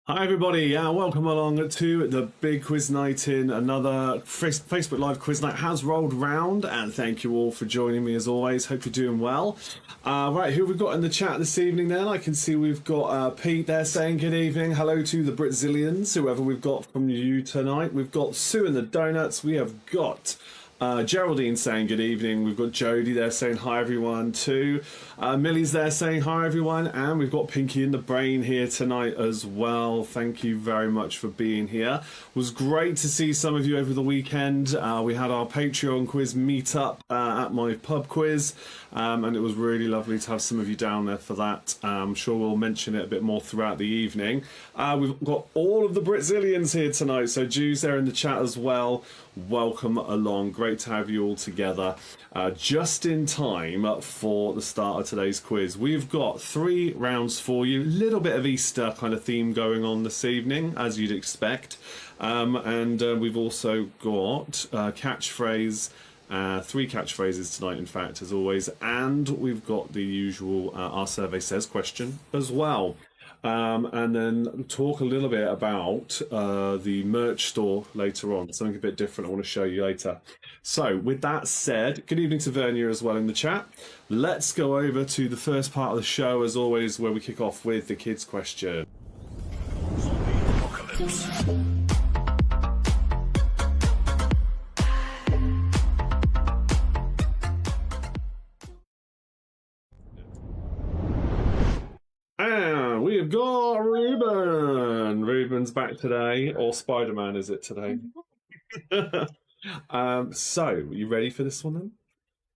Hi everybody, welcome along to the big quiz night in. Another Facebook Live quiz night has rolled round, and thank you all for joining me as always. Hope you're doing well. Right, who have we got in the chat this evening then? I can see we've got Pete there saying good evening. Hello to the Britzillians, whoever we've got from you tonight. We've got Sue and the Donuts. We have got Geraldine saying good evening. We've got Jodie there saying hi everyone too. Millie's there saying hi everyone, and we've got Pinky in the Brain here tonight as well. Thank you very much for being here. It was great to see some of you over the weekend. We had our Patreon quiz meetup at my pub quiz, and it was really lovely to have some of you down there for that. I'm sure we'll mention it a bit more throughout the evening. We've got all of the Britzillians here tonight, so Jude's there in the chat as well. Welcome along. Great to have you all together. Just in time for the start of today's quiz. We've got 3 rounds for you. A little bit of Easter kind of theme going on this evening, as you'd expect. And we've also got catchphrase, 3 catchphrases tonight, in fact, as always. And we've got the usual Our Survey Says question as well. And then talk a little bit about the merch store later on. Something a bit different I want to show you later. So with that said, good evening to Vernia as well in the chat. Let's go over to the first part of the show, as always, where we kick off with the kids' question. Apocalypse. And we have got Ruben. Ruben's back today, or Spider-Man is it today? So, you ready for this one then?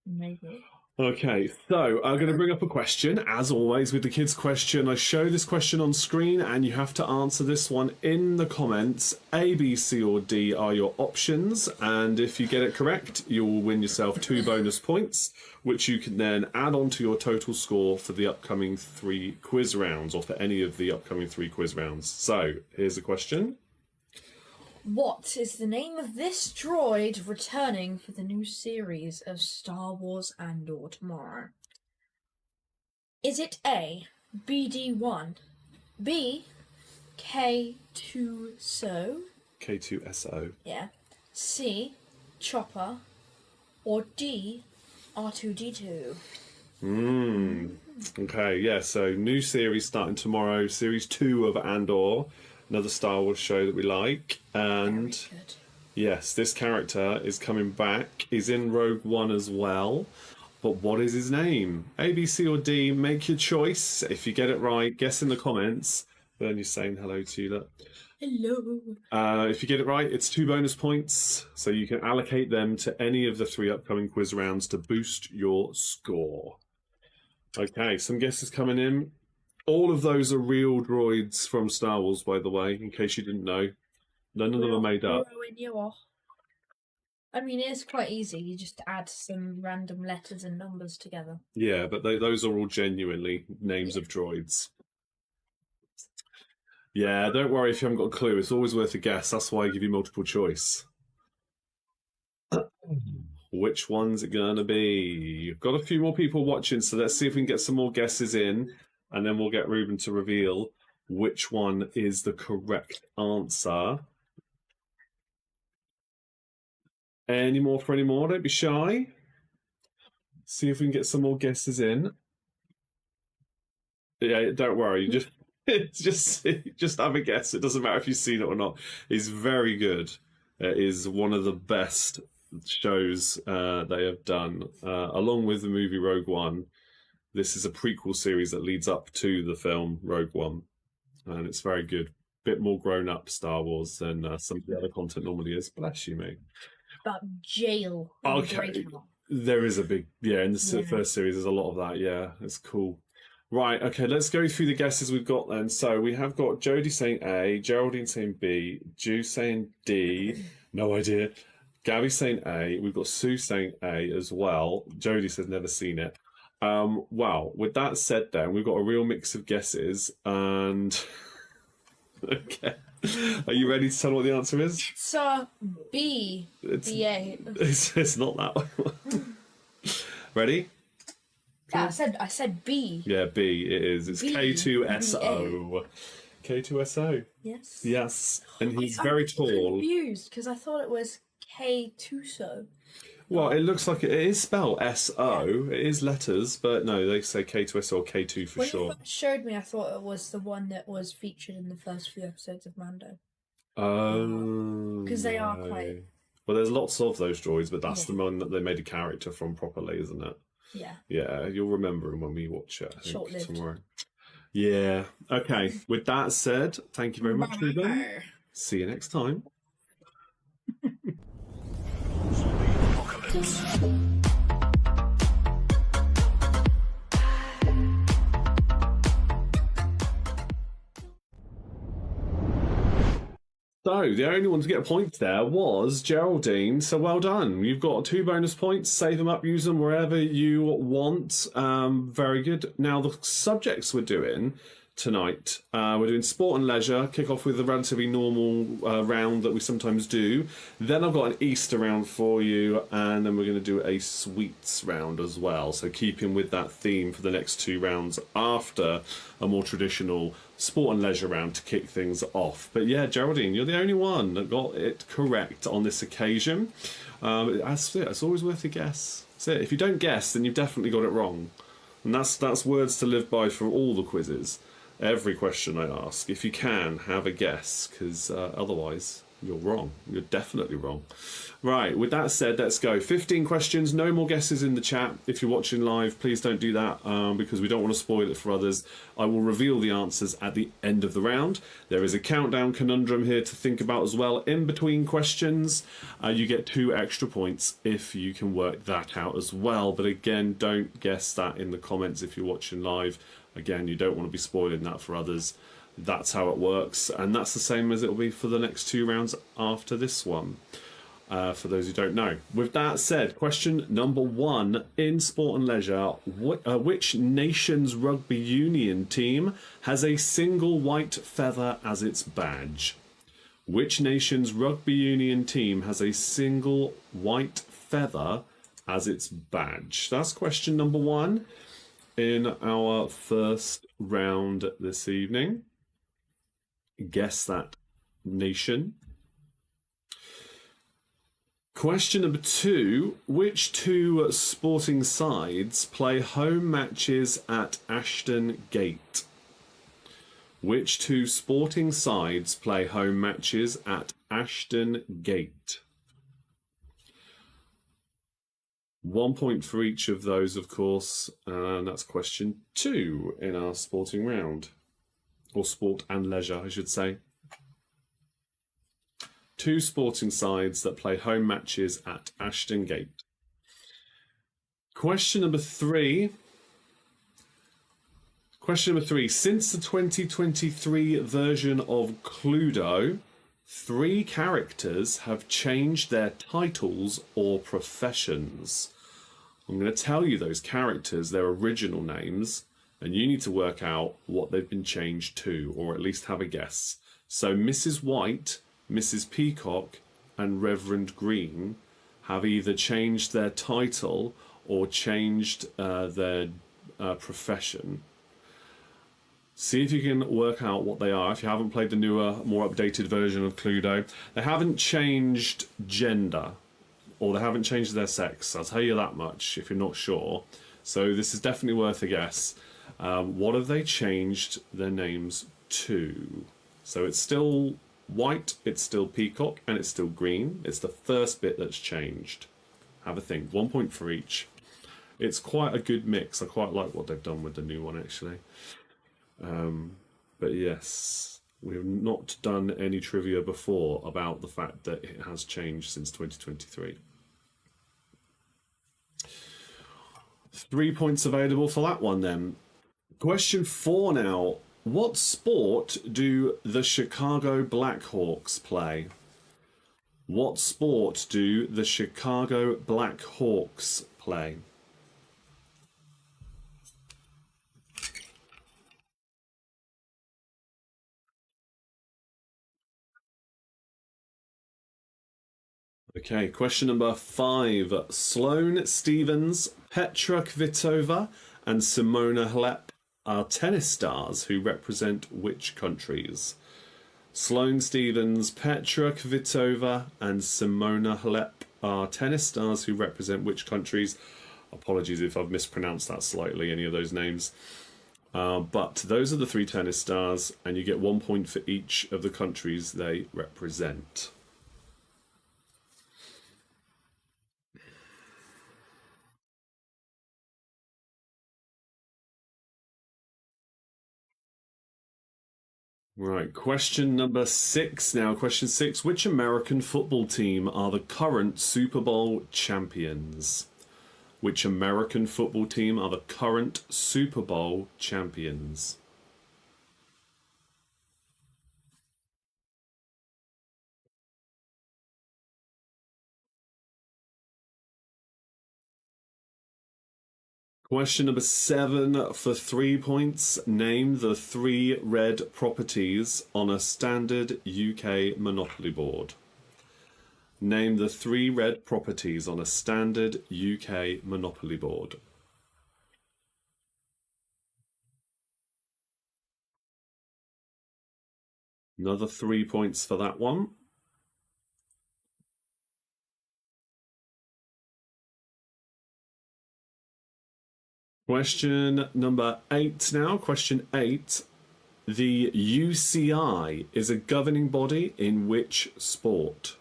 Maybe. Okay, so I'm going to bring up a question. As always with the kids' question, I show this question on screen and you have to answer this one in the comments. A, B, C or D are your options, and if you get it correct, you will win yourself 2 bonus points, which you can then add on to your total score for the upcoming 3 quiz rounds, or for any of the upcoming 3 quiz rounds. So, here's the question. What is the name of this droid returning for the new series of Star Wars Andor tomorrow? Is it A, BD1, B, K2SO, K2SO. yeah, C, Chopper, or D, R2D2? Okay, yeah, so new series starting tomorrow, series 2 of Andor. Another Star Wars show that we like, and Very good. yes, this character is coming back. He's in Rogue One as well, but what is his name? A, B, C or D, make your choice. If you get it right, guess in the comments. Bernie's saying hello to you. Look. Hello. If you get it right, it's 2 bonus points, so you can allocate them to any of the 3 upcoming quiz rounds to boost your score. Okay, some guesses coming in. All of those are real droids from Star Wars, by the way, in case you didn't know. None of them are made up. I mean, it's quite easy. You just add some random letters and numbers together. Yeah, but those are all genuinely names of droids. Yeah, don't worry if you haven't got a clue. It's always worth a guess. That's why I give you multiple choice. Which one's it gonna be? You've got a few more people watching, so let's see if we can get some more guesses in. And then we'll get Ruben to reveal which one is the correct answer. Any more for any more? Don't be shy. See if we can get some more guesses in. Yeah, don't worry. Just have a guess. It doesn't matter if you've seen it or not. It's very good. It is one of the best shows they have done, along with the movie Rogue One. This is a prequel series that leads up to the film Rogue One, and it's very good. Bit more grown-up Star Wars than some of the other content normally is. Bless you, mate. About jail. Okay, there is a big, in the first series there's a lot of that. Yeah, it's cool. Right, okay, let's go through the guesses we've got then. So we have got Jodie saying A, Geraldine saying B, Ju saying D, no idea. Gabby saying A, we've got Sue saying A as well. Jodie says never seen it. Wow, with that said then, we've got a real mix of guesses, and okay. Are you ready to tell what the answer is? It's B. B-A. It's not that one. Ready? Yeah, I said B. Yeah, B it is. It's B. K2SO. K2SO. Yes. Yes, and he's I'm very tall. confused because I thought it was K2SO. Well, it looks like it is spelled S-O. Yeah. It is letters, but no, they say K2SO or K2 for sure. When you first showed me, I thought it was the one that was featured in the first few episodes of Mando. Oh. Because they are quite... Well, there's lots of those droids, but that's the one that they made a character from properly, isn't it? Yeah. Yeah, you'll remember him when we watch it, I think, short-lived tomorrow. Yeah. Okay. With that said, thank you very much, Ruben. See you next time. So, the only one to get a point there was Geraldine, so well done. You've got 2 bonus points, save them up, use them wherever you want. Very good. Now, the subjects we're doing tonight, we're doing sport and leisure, kick off with a relatively normal round that we sometimes do. Then I've got an Easter round for you, and then we're going to do a sweets round as well. So keeping with that theme for the next 2 rounds after a more traditional sport and leisure round to kick things off. But yeah, Geraldine, you're the only one that got it correct on this occasion. That's it. It's always worth a guess. That's it. If you don't guess, then you've definitely got it wrong. And that's words to live by for all the quizzes. Every question I ask, if you can, have a guess, because otherwise you're wrong. You're definitely wrong. Right, with that said, let's go. 15 questions, no more guesses in the chat. If you're watching live, please don't do that because we don't want to spoil it for others. I will reveal the answers at the end of the round. There is a countdown conundrum here to think about as well. In between questions, you get 2 extra points if you can work that out as well. But again, don't guess that in the comments if you're watching live. Again, you don't want to be spoiling that for others. That's how it works. And that's the same as it will be for the next 2 rounds after this one, for those who don't know. With that said, question number 1 in sport and leisure. Which nation's rugby union team has a single white feather as its badge? Which nation's rugby union team has a single white feather as its badge? That's question number 1. In our first round this evening. Guess that nation. Question number 2. Which 2 sporting sides play home matches at Ashton Gate? Which 2 sporting sides play home matches at Ashton Gate? 1 point for each of those, of course, and that's question 2 in our sporting round. Or sport and leisure, I should say. 2 sporting sides that play home matches at Ashton Gate. Question number 3. Question number 3. Since the 2023 version of Cluedo, 3 characters have changed their titles or professions. I'm going to tell you those characters, their original names, and you need to work out what they've been changed to, or at least have a guess. So Mrs. White, Mrs. Peacock, and Reverend Green have either changed their title or changed their profession. See if you can work out what they are. If you haven't played the newer, more updated version of Cluedo, they haven't changed gender, or they haven't changed their sex. I'll tell you that much if you're not sure. So this is definitely worth a guess. What have they changed their names to? So it's still White, it's still Peacock, and it's still Green. It's the first bit that's changed. Have a think. 1 point for each. It's quite a good mix. I quite like what they've done with the new one, actually. But yes, we have not done any trivia before about the fact that it has changed since 2023. 3 points available for that one then. Question 4 now. What sport do the Chicago Blackhawks play? What sport do the Chicago Blackhawks play? Okay, question number 5. Sloane Stevens, Petra Kvitova, and Simona Halep are tennis stars who represent which countries? Sloane Stephens, Petra Kvitova, and Simona Halep are tennis stars who represent which countries? Apologies if I've mispronounced that slightly, any of those names. But those are the three tennis stars, and you get 1 point for each of the countries they represent. Right, question number 6 now. Question 6. Which American football team are the current Super Bowl champions? Which American football team are the current Super Bowl champions? Question number 7 for 3 points. Name the 3 red properties on a standard UK Monopoly board. Name the 3 red properties on a standard UK Monopoly board. Another 3 points for that one. Question number 8 now. Question 8. The UCI is a governing body in which sport?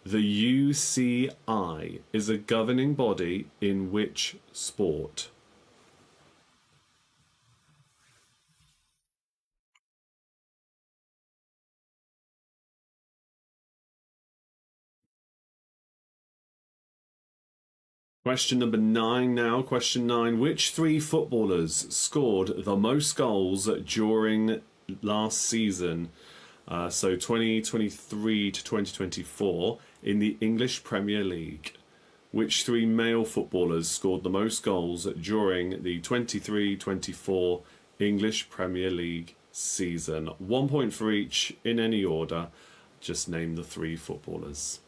The UCI is a governing body in which sport? Question number 9 now. Question 9. Which 3 footballers scored the most goals during last season, so 2023 to 2024, in the English Premier League? Which 3 male footballers scored the most goals during the 23-24 English Premier League season? 1 point for each in any order. Just name the 3 footballers.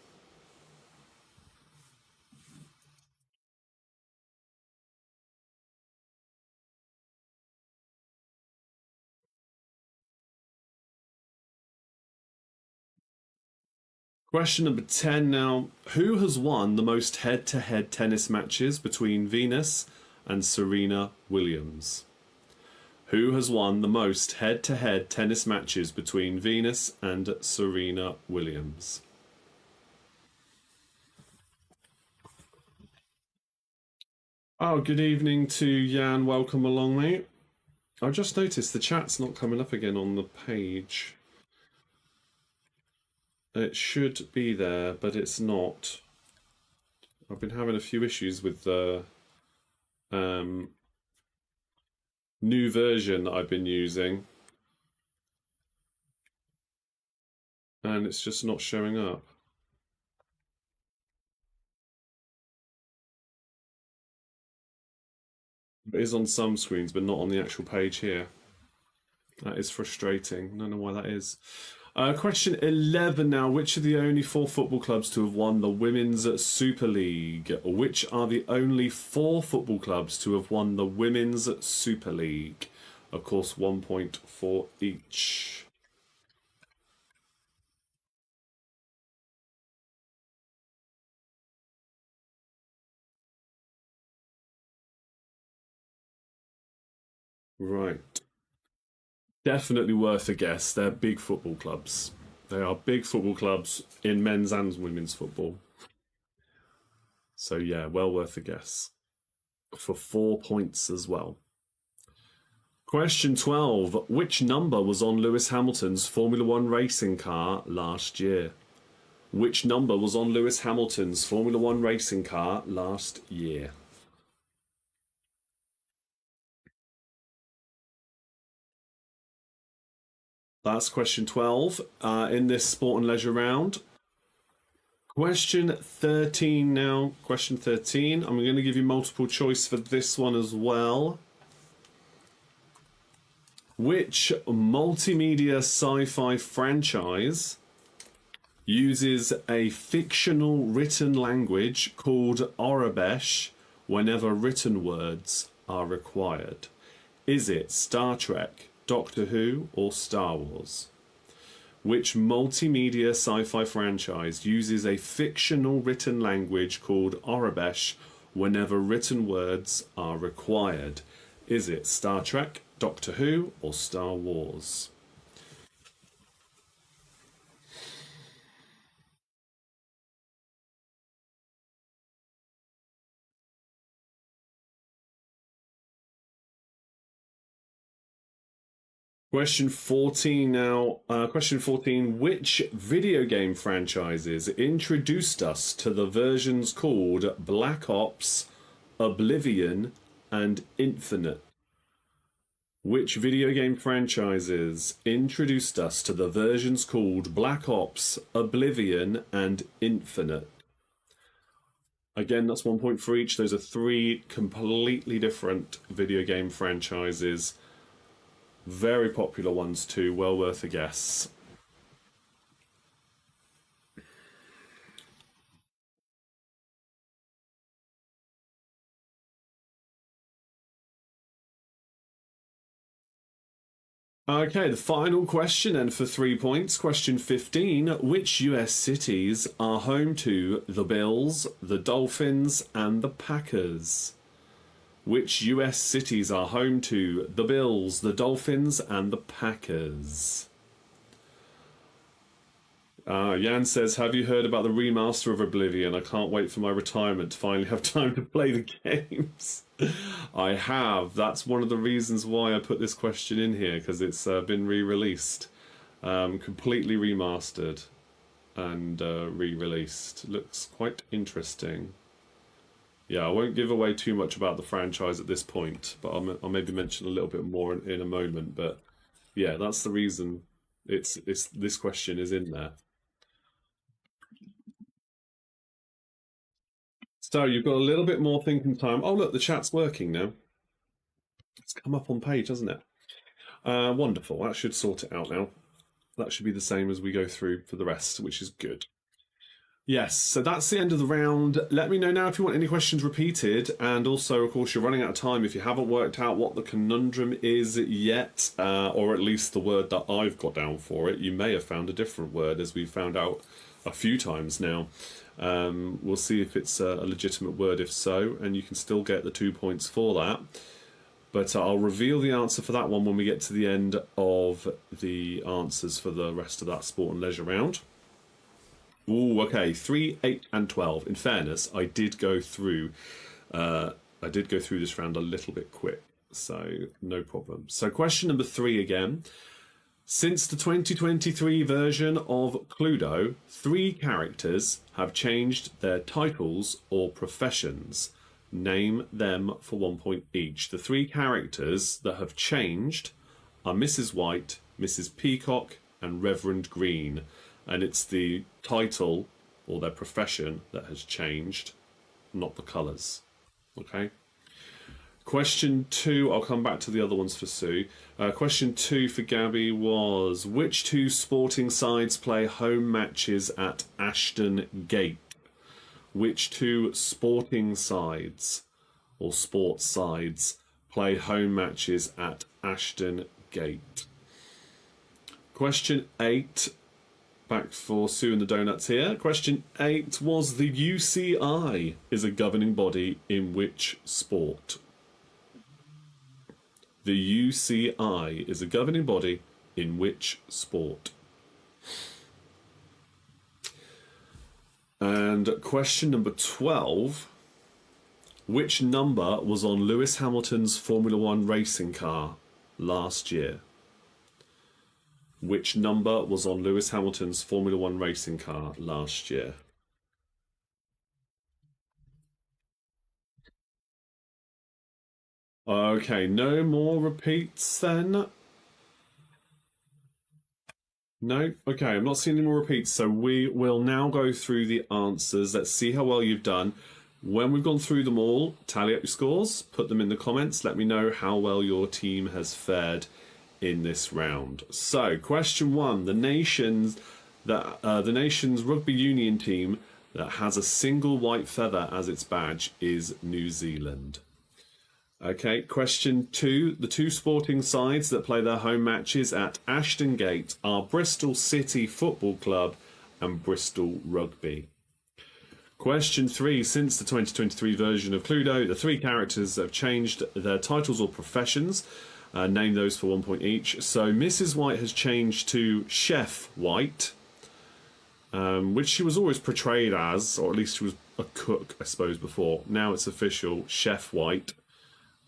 Question number 10 now. Who has won the most head-to-head tennis matches between Venus and Serena Williams? Who has won the most head-to-head tennis matches between Venus and Serena Williams? Oh, good evening to Jan. Welcome along, mate. I just noticed the chat's not coming up again on the page. It should be there, but it's not. I've been having a few issues with the new version that I've been using, and it's just not showing up. It is on some screens, but not on the actual page here. That is frustrating. I don't know why that is. Question 11 now. Which are the only 4 football clubs to have won the Women's Super League? Which are the only 4 football clubs to have won the Women's Super League? Of course, 1 point for each. Right. Definitely worth a guess. They're big football clubs. They are big football clubs in men's and women's football. So yeah, well worth a guess. For 4 points as well. Question 12. Which number was on Lewis Hamilton's Formula One racing car last year? Which number was on Lewis Hamilton's Formula One racing car last year? That's question 12 in this sport and leisure round. Question 13 now. Question 13. I'm going to give you multiple choice for this one as well. Which multimedia sci-fi franchise uses a fictional written language called Aurebesh whenever written words are required? Is it Star Trek, Doctor Who, or Star Wars? Which multimedia sci-fi franchise uses a fictional written language called Aurebesh whenever written words are required? Is it Star Trek, Doctor Who, or Star Wars? Question 14 now. Question 14. Which video game franchises introduced us to the versions called Black Ops, Oblivion, and Infinite? Which video game franchises introduced us to the versions called Black Ops, Oblivion, and Infinite? Again, that's 1 point for each. Those are 3 completely different video game franchises. Very popular ones too, well worth a guess. Okay, the final question, and for 3 points, question 15. Which US cities are home to the Bills, the Dolphins, and the Packers? Which US cities are home to the Bills, the Dolphins, and the Packers? Jan says, have you heard about the remaster of Oblivion? I can't wait for my retirement to finally have time to play the games. I have. That's one of the reasons why I put this question in here, because it's been re-released. Completely remastered and re-released. Looks quite interesting. Yeah, I won't give away too much about the franchise at this point, but I'll maybe mention a little bit more in a moment. But yeah, that's the reason it's this question is in there. So you've got a little bit more thinking time. Oh, look, the chat's working now. It's come up on page, hasn't it? Wonderful. That should sort it out now. That should be the same as we go through for the rest, which is good. Yes, so that's the end of the round. Let me know now if you want any questions repeated. And also, of course, you're running out of time. If you haven't worked out what the conundrum is yet, or at least the word that I've got down for it, you may have found a different word, as we've found out a few times now. We'll see if it's a legitimate word, if so, and you can still get the 2 points for that. But I'll reveal the answer for that one when we get to the end of the answers for the rest of that sport and leisure round. Ooh, okay, 3, 8, and 12. In fairness, I did go through this round a little bit quick, so no problem. So question number 3 again. Since the 2023 version of Cluedo, 3 characters have changed their titles or professions. Name them for 1 point each. The 3 characters that have changed are Mrs. White, Mrs. Peacock, and Reverend Green. And it's the title or their profession that has changed, not the colours. Okay? Question 2, I'll come back to the other ones for Sue. Question 2 for Gabby was, which 2 sporting sides play home matches at Ashton Gate? Which 2 sporting sides or sports sides play home matches at Ashton Gate? Question 8, back for Sue and the Donuts here. Question 8 was, the UCI is a governing body in which sport? The UCI is a governing body in which sport? And question number 12, which number was on Lewis Hamilton's Formula One racing car last year? Which number was on Lewis Hamilton's Formula One racing car last year? Okay, no more repeats then. No? Okay, I'm not seeing any more repeats, so we will now go through the answers. Let's see how well you've done. When we've gone through them all, tally up your scores, put them in the comments, let me know how well your team has fared in this round. So, question 1, the nation's rugby union team that has a single white feather as its badge is New Zealand. Okay, question 2. The two sporting sides that play their home matches at Ashton Gate are Bristol City Football Club and Bristol Rugby. Question 3. Since the 2023 version of Cluedo, the 3 characters have changed their titles or professions. Name those for 1 point each. So Mrs. White has changed to Chef White, which she was always portrayed as, or at least she was a cook, I suppose, before. Now it's official, Chef White.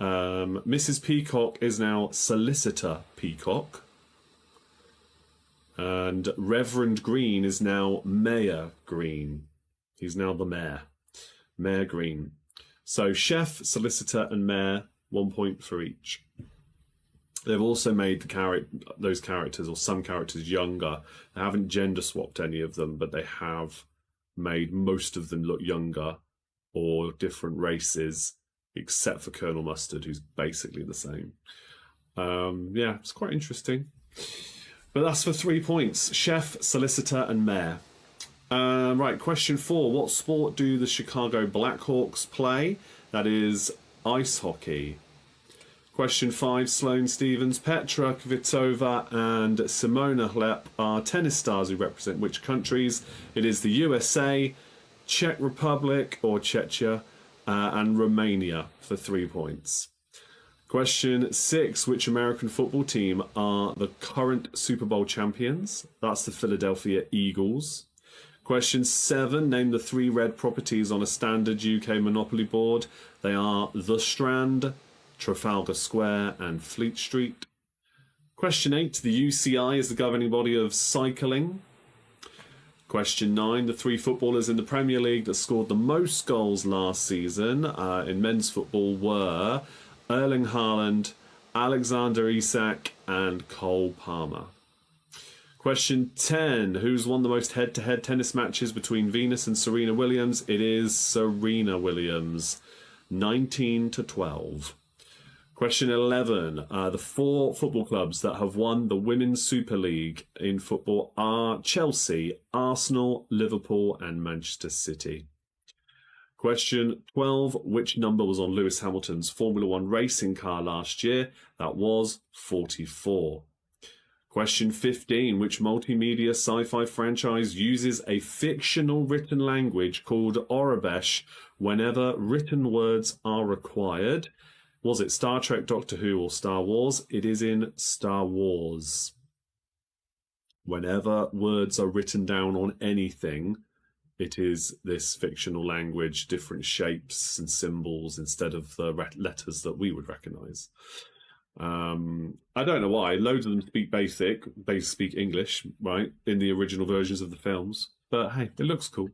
Mrs. Peacock is now Solicitor Peacock. And Reverend Green is now Mayor Green. He's now the mayor. Mayor Green. So Chef, Solicitor and Mayor, 1 point for each. They've also made those characters, or some characters, younger. They haven't gender swapped any of them, but they have made most of them look younger or different races, except for Colonel Mustard, who's basically the same. Yeah, it's quite interesting. But that's for 3 points. Chef, Solicitor and Mayor. Right, question 4. What sport do the Chicago Blackhawks play? That is ice hockey. Question 5. Sloane Stevens, Petra Kvitova and Simona Halep are tennis stars who represent which countries? It is the USA, Czech Republic or Czechia, and Romania for 3 points. Question 6. Which American football team are the current Super Bowl champions? That's the Philadelphia Eagles. Question 7. Name the 3 red properties on a standard UK Monopoly board. They are The Strand, Trafalgar Square and Fleet Street. Question 8. The UCI is the governing body of cycling. Question 9. The 3 footballers in the Premier League that scored the most goals last season in men's football were Erling Haaland, Alexander Isak and Cole Palmer. Question 10. Who's won the most head-to-head tennis matches between Venus and Serena Williams? It is Serena Williams, 19-12. Question 11. The 4 football clubs that have won the Women's Super League in football are Chelsea, Arsenal, Liverpool and Manchester City. Question 12. Which number was on Lewis Hamilton's Formula 1 racing car last year? That was 44. Question 15. Which multimedia sci-fi franchise uses a fictional written language called Aurebesh whenever written words are required? Was it Star Trek, Doctor Who or Star Wars? It is in Star Wars. Whenever words are written down on anything, it is this fictional language, different shapes and symbols instead of the letters that we would recognise. I don't know why. Loads of them speak English, right, in the original versions of the films. But hey, it looks cool.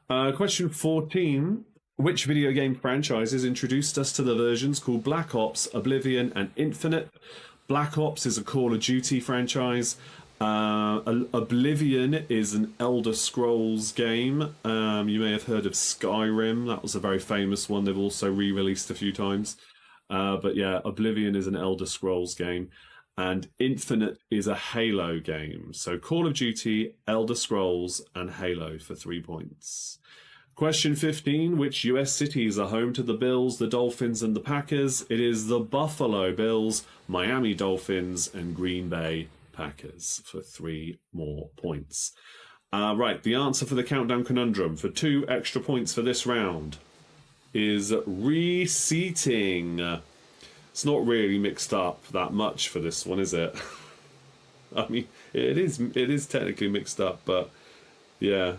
Question 14. Which video game franchises introduced us to the versions called Black Ops, Oblivion and Infinite? Black Ops is a Call of Duty franchise. Oblivion is an Elder Scrolls game. You may have heard of Skyrim. That was a very famous one. They've also re-released a few times. But yeah, Oblivion is an Elder Scrolls game. And Infinite is a Halo game. So Call of Duty, Elder Scrolls, and Halo for 3 points. Question 15. Which US cities are home to the Bills, the Dolphins, and the Packers? It is the Buffalo Bills, Miami Dolphins, and Green Bay Packers for 3 more points. Right, the answer for the countdown conundrum for 2 extra points for this round is reseating. It's not really mixed up that much for this one, is it? I mean, it is technically mixed up, but yeah,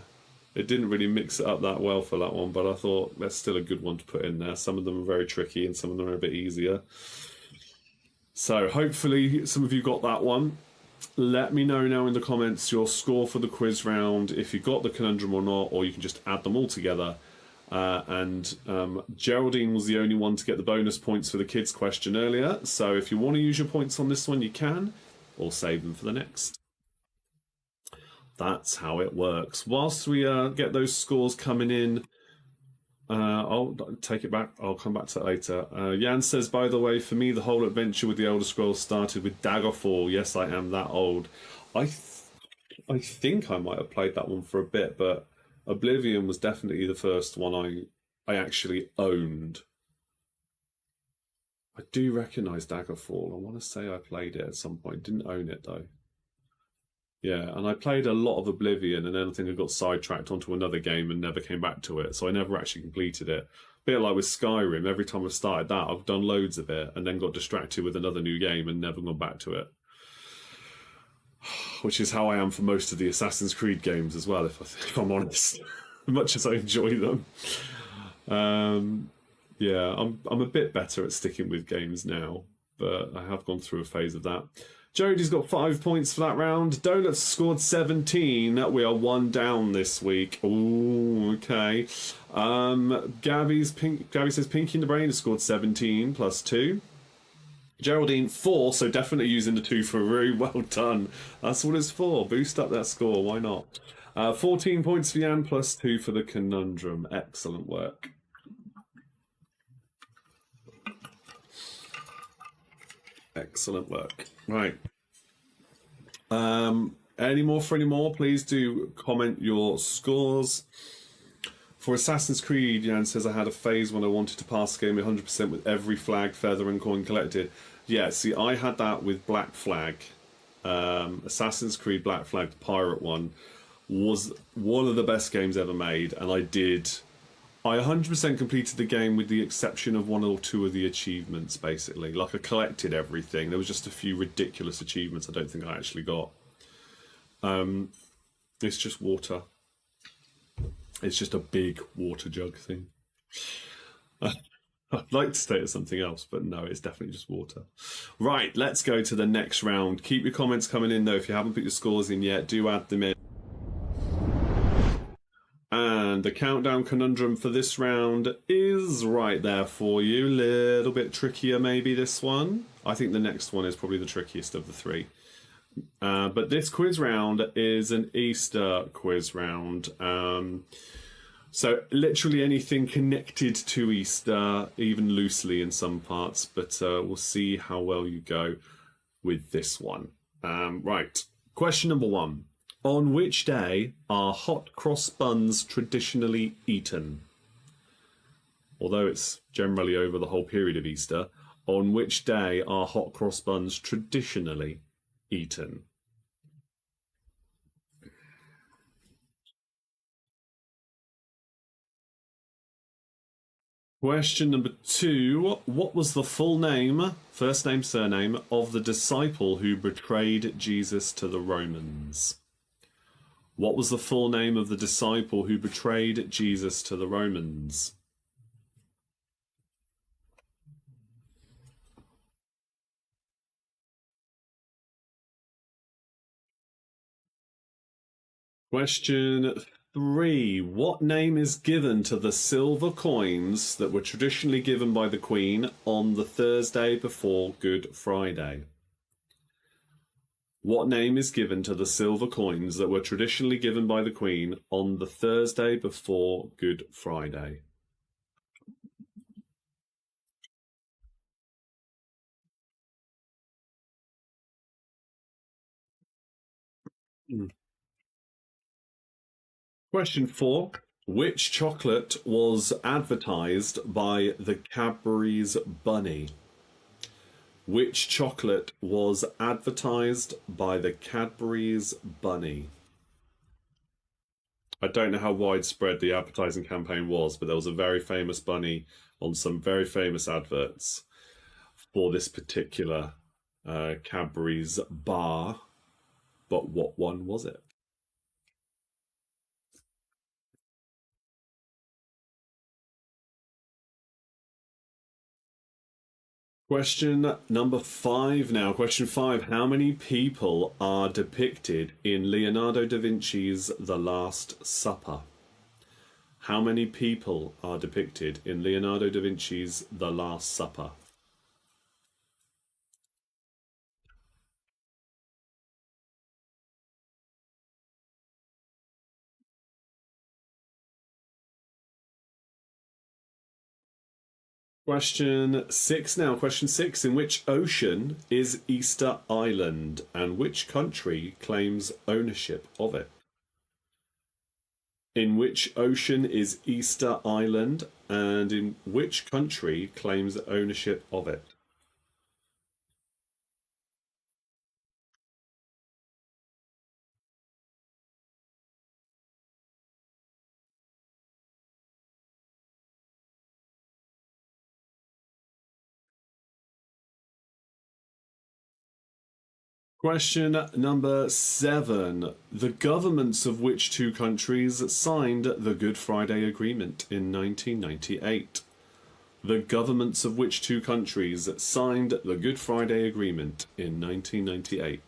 it didn't really mix it up that well for that one, but I thought that's still a good one to put in there. Some of them are very tricky and some of them are a bit easier. So hopefully some of you got that one. Let me know now in the comments your score for the quiz round, if you got the conundrum or not, or you can just add them all together. Geraldine was the only one to get the bonus points for the kids question earlier, so if you want to use your points on this one you can, or save them for the next. That's how it works. Whilst we get those scores coming in, I'll take it back. I'll come back to that later. Jan says, by the way, for me the whole adventure with the Elder Scrolls started with Daggerfall. Yes, I am that old. I think I might have played that one for a bit, but Oblivion was definitely the first one I actually owned. I do recognise Daggerfall. I want to say I played it at some point. Didn't own it though. Yeah, and I played a lot of Oblivion, and then I think I got sidetracked onto another game and never came back to it, so I never actually completed it. A bit like with Skyrim, every time I've started that, I've done loads of it, and then got distracted with another new game and never gone back to it. Which is how I am for most of the Assassin's Creed games as well, if I'm honest. As much as I enjoy them. Yeah, I'm a bit better at sticking with games now, but I have gone through a phase of that. Jodie's got 5 points for that round. Donuts scored 17. We are 1 down this week. Ooh, okay. Gabby says Pinky in the Brain has scored 17 plus 2. Geraldine 4, so definitely using the 2 for Rue. Well done. That's what it's for. Boost up that score. Why not? 14 points for Jan plus 2 for the Conundrum. Excellent work. Excellent work. Right. Any more? Please do comment your scores. For Assassin's Creed, Jan says, I had a phase when I wanted to pass the game 100% with every flag, feather, and coin collected. Yeah, see, I had that with Black Flag. Assassin's Creed Black Flag, the pirate one, was one of the best games ever made, and I 100% completed the game with the exception of 1 or 2 of the achievements, basically. Like, I collected everything. There was just a few ridiculous achievements I don't think I actually got. It's just water. It's just a big water jug thing. I'd like to say it's something else, but no, it's definitely just water. Right, let's go to the next round. Keep your comments coming in, though. If you haven't put your scores in yet, do add them in. And the countdown conundrum for this round is right there for you. Little bit trickier, maybe, this one. I think the next one is probably the trickiest of the 3. But this quiz round is an Easter quiz round. So literally anything connected to Easter, even loosely in some parts. But we'll see how well you go with this one. Right. Question number 1. On which day are hot cross buns traditionally eaten? Although it's generally over the whole period of Easter, on which day are hot cross buns traditionally eaten? Question number 2. What was the full name, first name, surname, of the disciple who betrayed Jesus to the Romans? What was the full name of the disciple who betrayed Jesus to the Romans? Question 3. What name is given to the silver coins that were traditionally given by the Queen on the Thursday before Good Friday? What name is given to the silver coins that were traditionally given by the Queen on the Thursday before Good Friday? Question 4. Which chocolate was advertised by the Cadbury's Bunny? Which chocolate was advertised by the Cadbury's Bunny? I don't know how widespread the advertising campaign was, but there was a very famous bunny on some very famous adverts for this particular Cadbury's bar. But what one was it? Question number 5 now. Question 5. How many people are depicted in Leonardo da Vinci's The Last Supper? How many people are depicted in Leonardo da Vinci's The Last Supper? Question 6 now. Question 6. In which ocean is Easter Island, and which country claims ownership of it? In which ocean is Easter Island, and in which country claims ownership of it? Question number 7. The governments of which two countries signed the Good Friday Agreement in 1998? The governments of which two countries signed the Good Friday Agreement in 1998?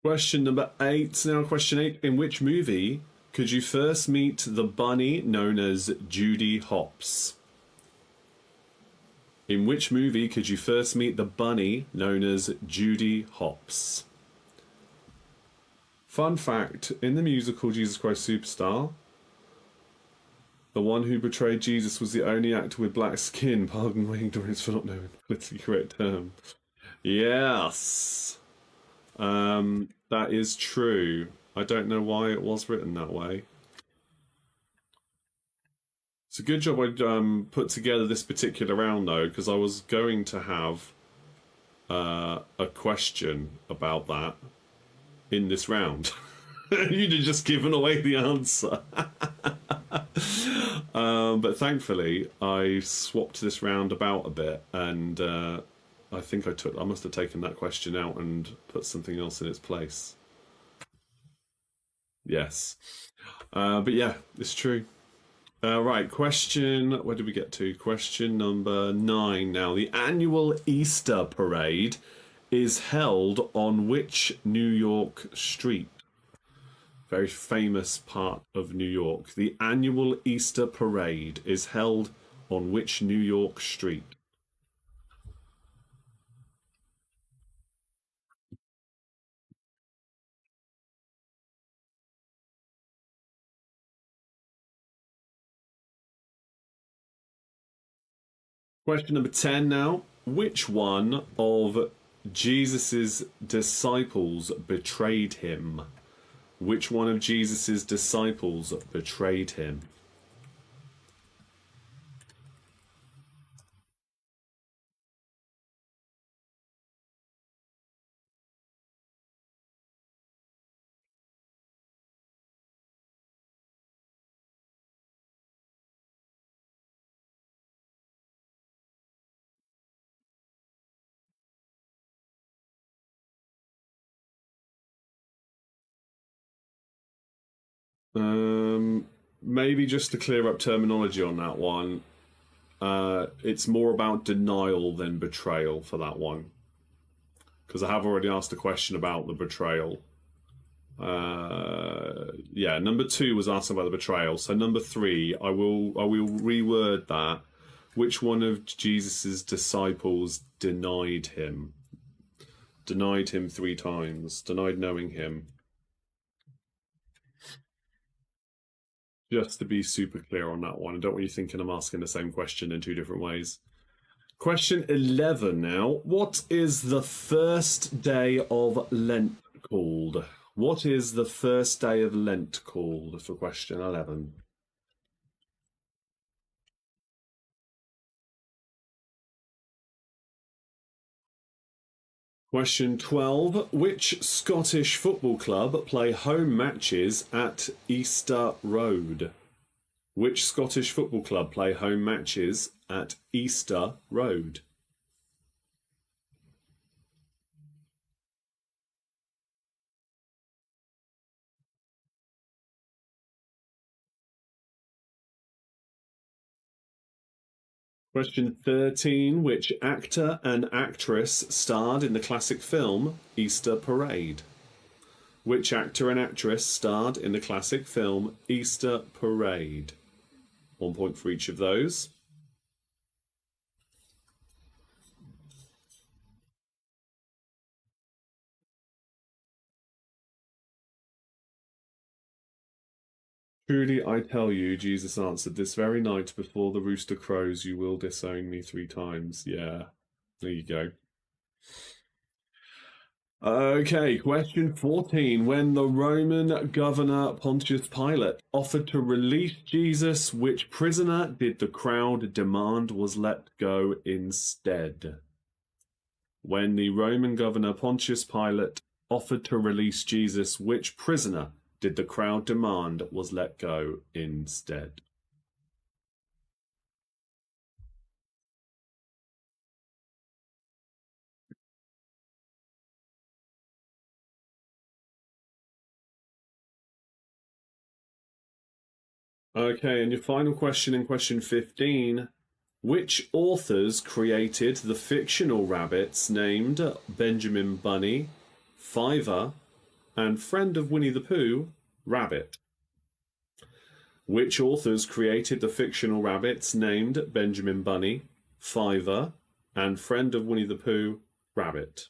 Question number 8. Now, question 8. In which movie could you first meet the bunny known as Judy Hopps? In which movie could you first meet the bunny known as Judy Hopps? Fun fact, in the musical Jesus Christ Superstar, the one who betrayed Jesus was the only actor with black skin. Pardon my ignorance for not knowing the politically correct term. Yes. That is true. I don't know why it was written that way. It's a good job I put together this particular round, though, because I was going to have a question about that in this round. You'd have just given away the answer. But thankfully, I swapped this round about a bit, and I think I must have taken that question out and put something else in its place. Yes. But yeah, it's true. Right, where did we get to? Question number 9 now. The annual Easter parade is held on which New York street? Very famous part of New York. The annual Easter parade is held on which New York street? Question number 10 now. Which one of Jesus's disciples betrayed him? Which one of Jesus's disciples betrayed him? Maybe just to clear up terminology on that one, it's more about denial than betrayal for that one. Because I have already asked a question about the betrayal. Yeah, number 2 was asking about the betrayal. So number 3, I will reword that. Which one of Jesus's disciples denied him? Denied him 3 times. Denied knowing him. Just to be super clear on that one. I don't want you thinking I'm asking the same question in 2 different ways. Question 11 now. What is the first day of Lent called? What is the first day of Lent called for question 11? Question 12. Which Scottish football club play home matches at Easter Road? Which Scottish football club play home matches at Easter Road? Question 13. Which actor and actress starred in the classic film Easter Parade? Which actor and actress starred in the classic film Easter Parade? 1 point for each of those. Truly I tell you, Jesus answered, this very night before the rooster crows, you will disown me 3 times. Yeah, there you go. Okay, question 14. When the Roman governor Pontius Pilate offered to release Jesus, which prisoner did the crowd demand was let go instead? When the Roman governor Pontius Pilate offered to release Jesus, which prisoner did the crowd demand was let go instead? Okay, and your final question in question 15. Which authors created the fictional rabbits named Benjamin Bunny, Fiver, and friend of Winnie the Pooh, Rabbit? Which authors created the fictional rabbits named Benjamin Bunny, Fiver, and friend of Winnie the Pooh, Rabbit?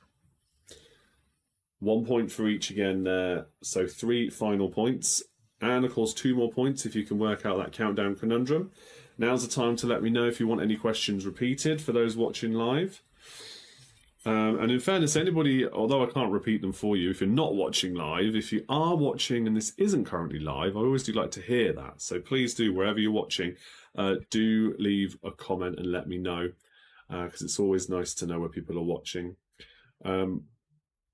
1 point for each again there, so 3 final points. And of course 2 more points if you can work out that countdown conundrum. Now's the time to let me know if you want any questions repeated for those watching live. And in fairness, anybody, although I can't repeat them for you, if you're not watching live, if you are watching and this isn't currently live, I always do like to hear that. So please do, wherever you're watching, do leave a comment and let me know, because it's always nice to know where people are watching.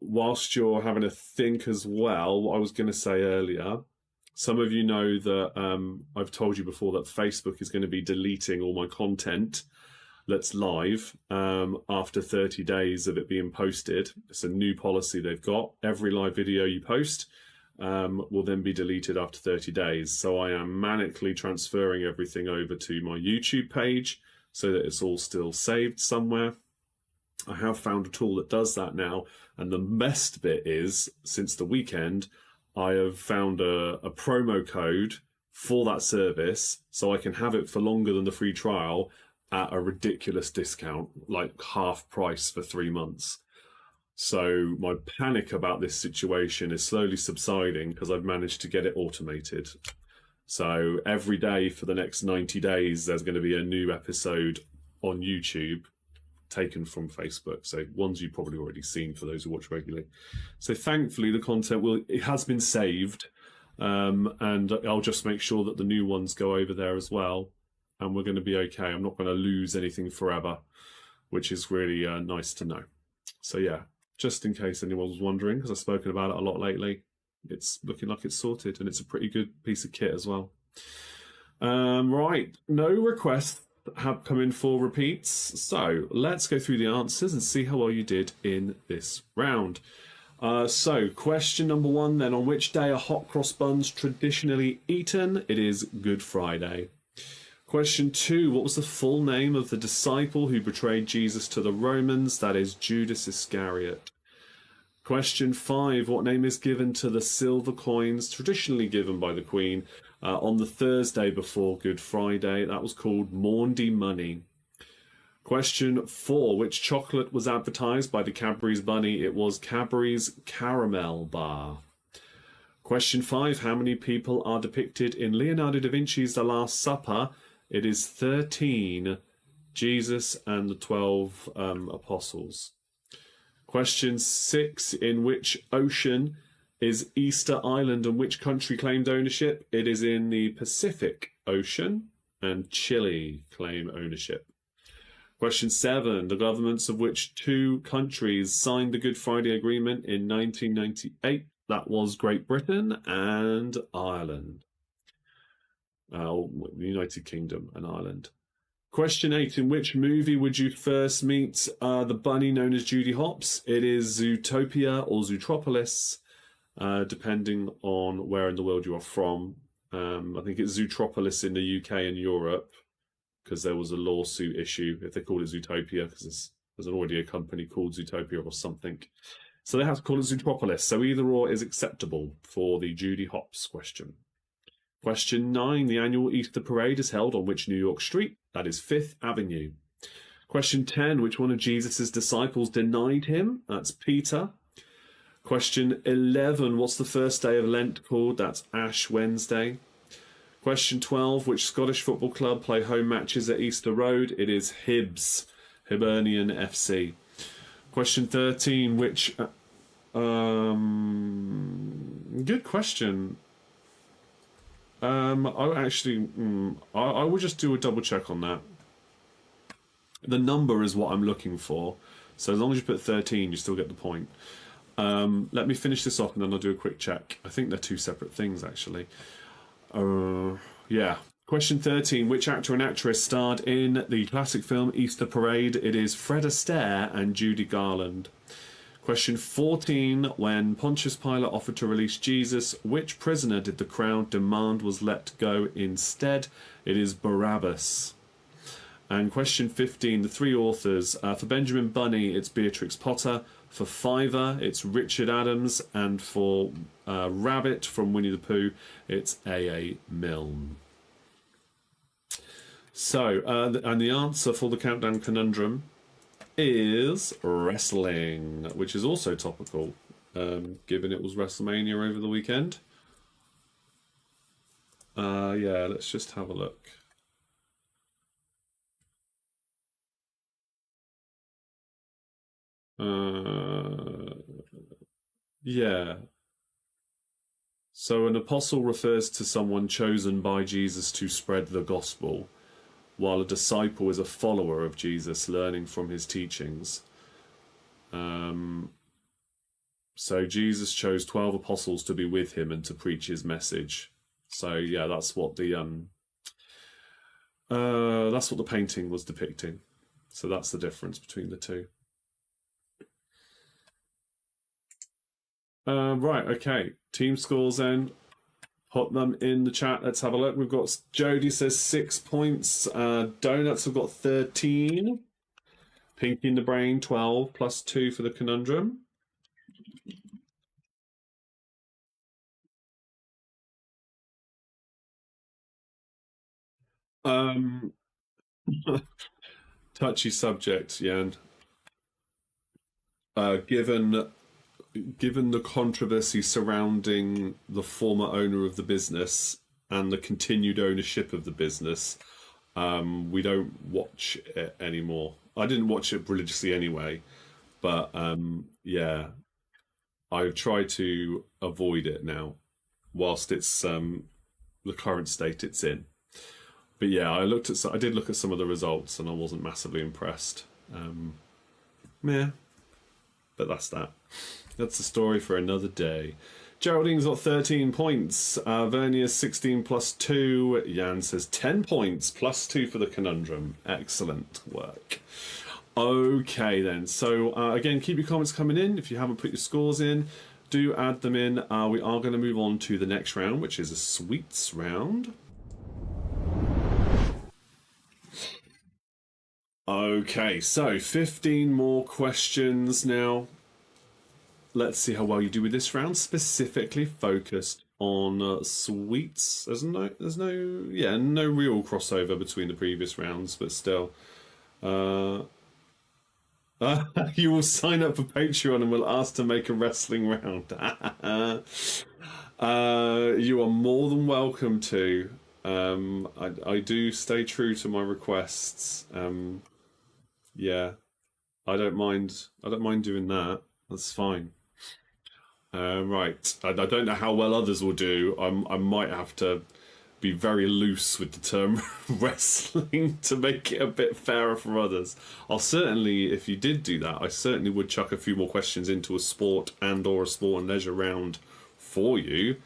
Whilst you're having a think as well, what I was going to say earlier, some of you know that I've told you before that Facebook is going to be deleting all my content that's live after 30 days of it being posted. It's a new policy they've got. Every live video you post will then be deleted after 30 days. So I am manically transferring everything over to my YouTube page so that it's all still saved somewhere. I have found a tool that does that now, and the best bit is, since the weekend, I have found a promo code for that service, so I can have it for longer than the free trial at a ridiculous discount, like half price for 3 months. So my panic about this situation is slowly subsiding because I've managed to get it automated. So every day for the next 90 days, there's going to be a new episode on YouTube taken from Facebook. So ones you've probably already seen for those who watch regularly. So thankfully the content it has been saved, and I'll just make sure that the new ones go over there as well, and we're going to be okay. I'm not going to lose anything forever, which is really nice to know. So yeah, just in case anyone was wondering, because I've spoken about it a lot lately, it's looking like it's sorted, and it's a pretty good piece of kit as well. Right, no requests have come in for repeats, so let's go through the answers and see how well you did in this round. So question number 1 then: on which day are hot cross buns traditionally eaten? It is Good Friday. Question 2: what was the full name of the disciple who betrayed Jesus to the Romans? That is Judas Iscariot. Question 5: what name is given to the silver coins traditionally given by the Queen on the Thursday before Good Friday? That was called Maundy Money. Question 4: which chocolate was advertised by the Cadbury's Bunny? It was Cadbury's Caramel Bar. Question 5: how many people are depicted in Leonardo da Vinci's The Last Supper? It is 13, Jesus and the 12 apostles. Question 6: in which ocean is Easter Island and which country claimed ownership? It is in the Pacific Ocean, and Chile claim ownership. Question 7: the governments of which 2 countries signed the Good Friday Agreement in 1998? That was Great Britain and Ireland. The United Kingdom and Ireland. Question 8: in which movie would you first meet the bunny known as Judy Hopps? It is Zootopia or Zootropolis, depending on where in the world you are from. I think it's Zootropolis in the UK and Europe, because there was a lawsuit issue if they called it Zootopia, because there's already a company called Zootopia or something. So they have to call it Zootropolis. So either or is acceptable for the Judy Hopps question. Question 9: the annual Easter Parade is held on which New York street? That is 5th Avenue. Question 10: which one of Jesus' disciples denied him? That's Peter. Question 11: what's the first day of Lent called? That's Ash Wednesday. Question 12: which Scottish football club play home matches at Easter Road? It is Hibs, Hibernian FC. Question 13: which... good question. I will just do a double check on that. The number is what I'm looking for. So as long as you put 13, you still get the point. Let me finish this off and then I'll do a quick check. I think they're two separate things, actually. Yeah. Question 13. Which actor and actress starred in the classic film Easter Parade? It is Fred Astaire and Judy Garland. Question 14. When Pontius Pilate offered to release Jesus, which prisoner did the crowd demand was let go instead? It is Barabbas. And question 15, the three authors. For Benjamin Bunny, it's Beatrix Potter. For Fiver, it's Richard Adams. And for Rabbit from Winnie the Pooh, it's A.A. Milne. So, and the answer for the Countdown Conundrum is wrestling, which is also topical, given it was WrestleMania over the weekend. Yeah, let's just have a look. Yeah. So an apostle refers to someone chosen by Jesus to spread the gospel, while a disciple is a follower of Jesus, learning from his teachings. So Jesus chose 12 apostles to be with him and to preach his message. So yeah, that's what the painting was depicting. So that's the difference between the two. Right, okay. Team scores then. Put them in the chat. Let's have a look. We've got Jody says 6 points. Donuts have got 13. Pinky in the Brain 12 plus 2 for the conundrum. Touchy subject, Jan. Given the controversy surrounding the former owner of the business and the continued ownership of the business, we don't watch it anymore. I didn't watch it religiously anyway, but yeah, I try to avoid it now, whilst it's the current state it's in. But yeah, I did look at some of the results, and I wasn't massively impressed. Yeah, but that's that. That's the story for another day. Geraldine's got 13 points. Vernia's 16 plus 2. Jan says 10 points plus 2 for the conundrum. Excellent work. Okay then. So again, keep your comments coming in. If you haven't put your scores in, do add them in. We are going to move on to the next round, which is a sweets round. Okay, so 15 more questions now. Let's see how well you do with this round, specifically focused on sweets. There's no real crossover between the previous rounds, but still. You will sign up for Patreon and will ask to make a wrestling round. You are more than welcome to. I do stay true to my requests. Yeah, I don't mind doing that. That's fine. Right. I don't know how well others will do. I might have to be very loose with the term wrestling to make it a bit fairer for others. I'll certainly, if you did do that, I certainly would chuck a few more questions into a sport or a sport and leisure round for you.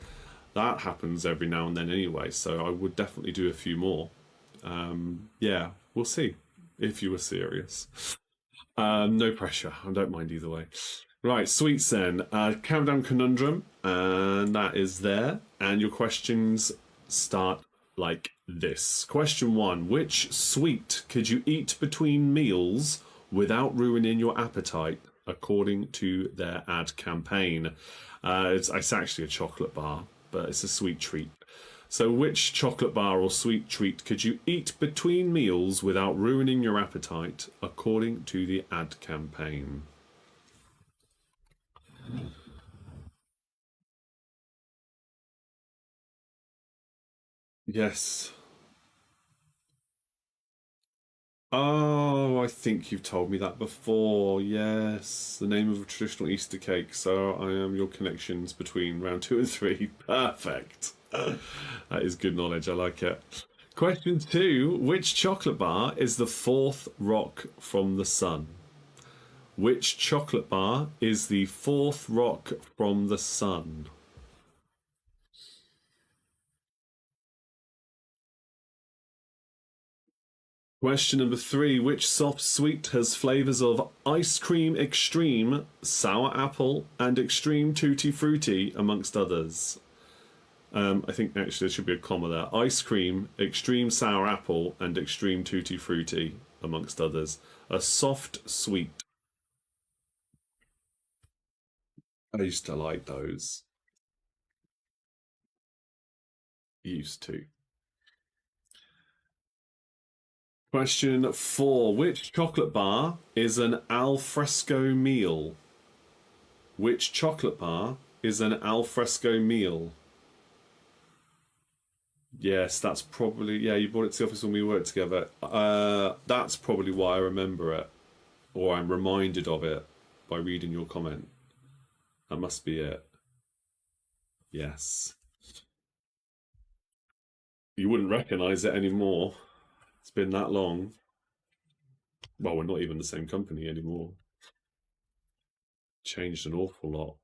That happens every now and then anyway, so I would definitely do a few more. Yeah, we'll see if you were serious. No pressure. I don't mind either way. Right, sweets then. Countdown conundrum, and that is there. And your questions start like this. Question 1. Which sweet could you eat between meals without ruining your appetite, according to their ad campaign? It's actually a chocolate bar, but it's a sweet treat. So which chocolate bar or sweet treat could you eat between meals without ruining your appetite, according to the ad campaign? Yes. Oh, I think you've told me that before. Yes, the name of a traditional Easter cake. So I am your connections between round 2 and 3. Perfect. That is good knowledge. I like it. Question 2. Which chocolate bar is the fourth rock from the sun? Which chocolate bar is the fourth rock from the sun? Question number 3. Which soft sweet has flavors of ice cream extreme, sour apple, and extreme tutti frutti, amongst others? I think actually there should be a comma there. Ice cream, extreme sour apple, and extreme tutti frutti, amongst others. A soft sweet. I used to like those. Used to. Question 4. Which chocolate bar is an al fresco meal? Which chocolate bar is an al fresco meal? Yes, that's probably... Yeah, you brought it to the office when we worked together. That's probably why I remember it. Or I'm reminded of it by reading your comment. That must be it. Yes. You wouldn't recognise it anymore. It's been that long. Well, we're not even the same company anymore. Changed an awful lot.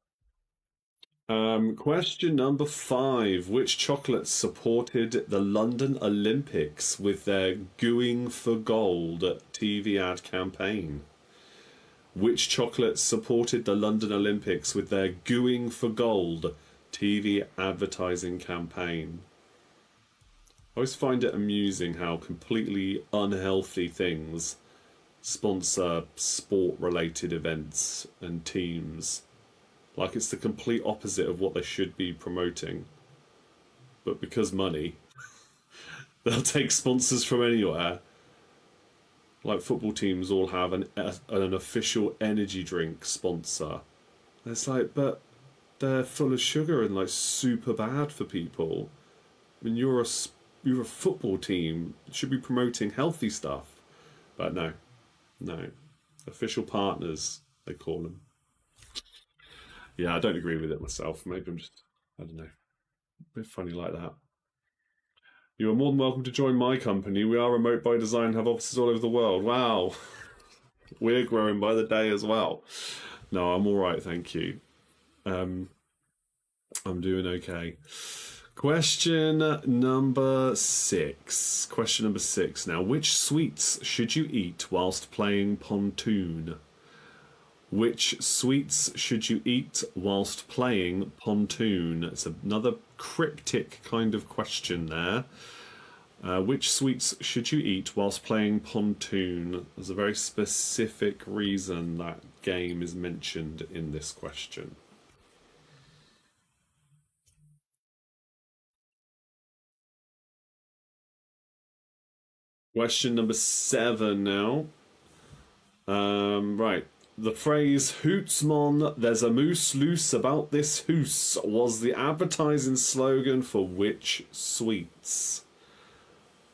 Question number 5. Which chocolates supported the London Olympics with their Gooing for Gold TV ad campaign? Which chocolates supported the London Olympics with their Gooing for Gold TV advertising campaign? I always find it amusing how completely unhealthy things sponsor sport-related events and teams. Like it's the complete opposite of what they should be promoting. But because money, they'll take sponsors from anywhere. Like football teams all have an official energy drink sponsor. And it's like, but they're full of sugar and like super bad for people. I mean, you're a football team. You should be promoting healthy stuff. But no. Official partners, they call them. Yeah, I don't agree with it myself. Maybe I'm just, I don't know, a bit funny like that. You are more than welcome to join my company. We are Remote by Design, have offices all over the world. Wow. We're growing by the day as well. No, I'm all right, thank you. I'm doing okay. Question number 6. Question number 6 now. Which sweets should you eat whilst playing Pontoon? Which sweets should you eat whilst playing Pontoon? It's another cryptic kind of question there. Which sweets should you eat whilst playing Pontoon? There's a very specific reason that game is mentioned in this question. Question number 7 now. Right. The phrase "Hootsmon, there's a moose loose about this hoose" was the advertising slogan for which sweets?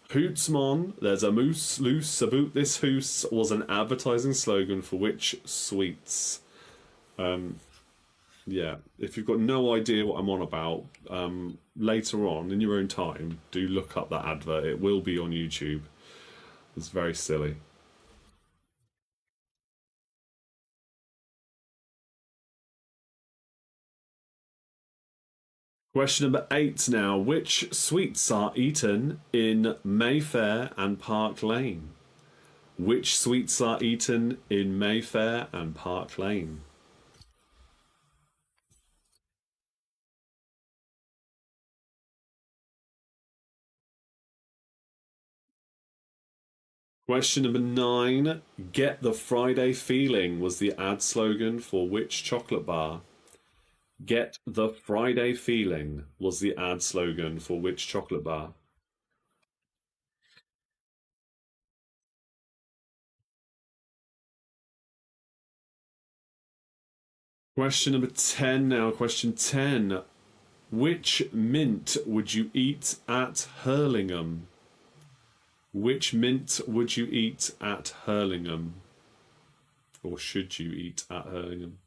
Hootsmon, there's a moose loose about this hoose was an advertising slogan for which sweets? Yeah, if you've got no idea what I'm on about, later on in your own time, do look up that advert. It will be on YouTube. It's very silly. Question number 8 now. Which sweets are eaten in Mayfair and Park Lane? Which sweets are eaten in Mayfair and Park Lane? Question number 9. Get the Friday feeling was the ad slogan for which chocolate bar? Get the Friday feeling was the ad slogan for which chocolate bar? Question number 10 now. Question 10. Which mint would you eat at Hurlingham? Which mint would you eat at Hurlingham? Or should you eat at Hurlingham?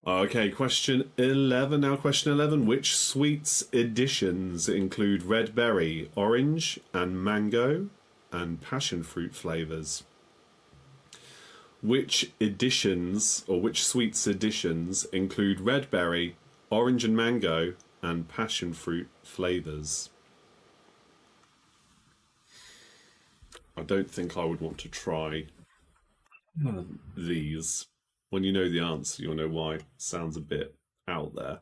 Okay, question 11 now. Question 11. Which sweets editions include red berry, orange, and mango, and passion fruit flavours? Which editions, or which sweets editions, include red berry, orange and mango, and passion fruit flavours? I don't think I would want to try these. When you know the answer, you'll know why. It sounds a bit out there.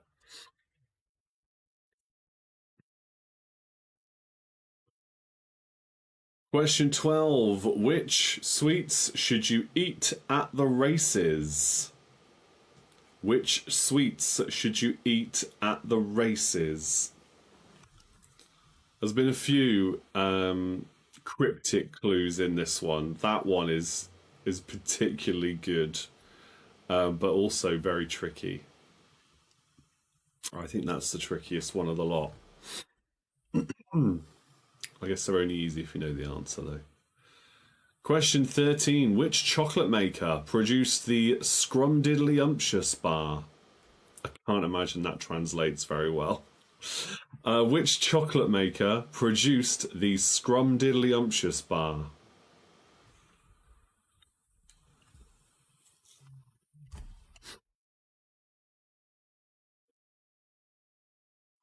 Question 12. Which sweets should you eat at the races? Which sweets should you eat at the races? There's been a few cryptic clues in this one. That one is particularly good, but also very tricky. I think that's the trickiest one of the lot. I guess they're only easy if you know the answer, though. Question 13. Which chocolate maker produced the Scrumdiddlyumptious bar? I can't imagine that translates very well. Which chocolate maker produced the Scrumdiddlyumptious bar?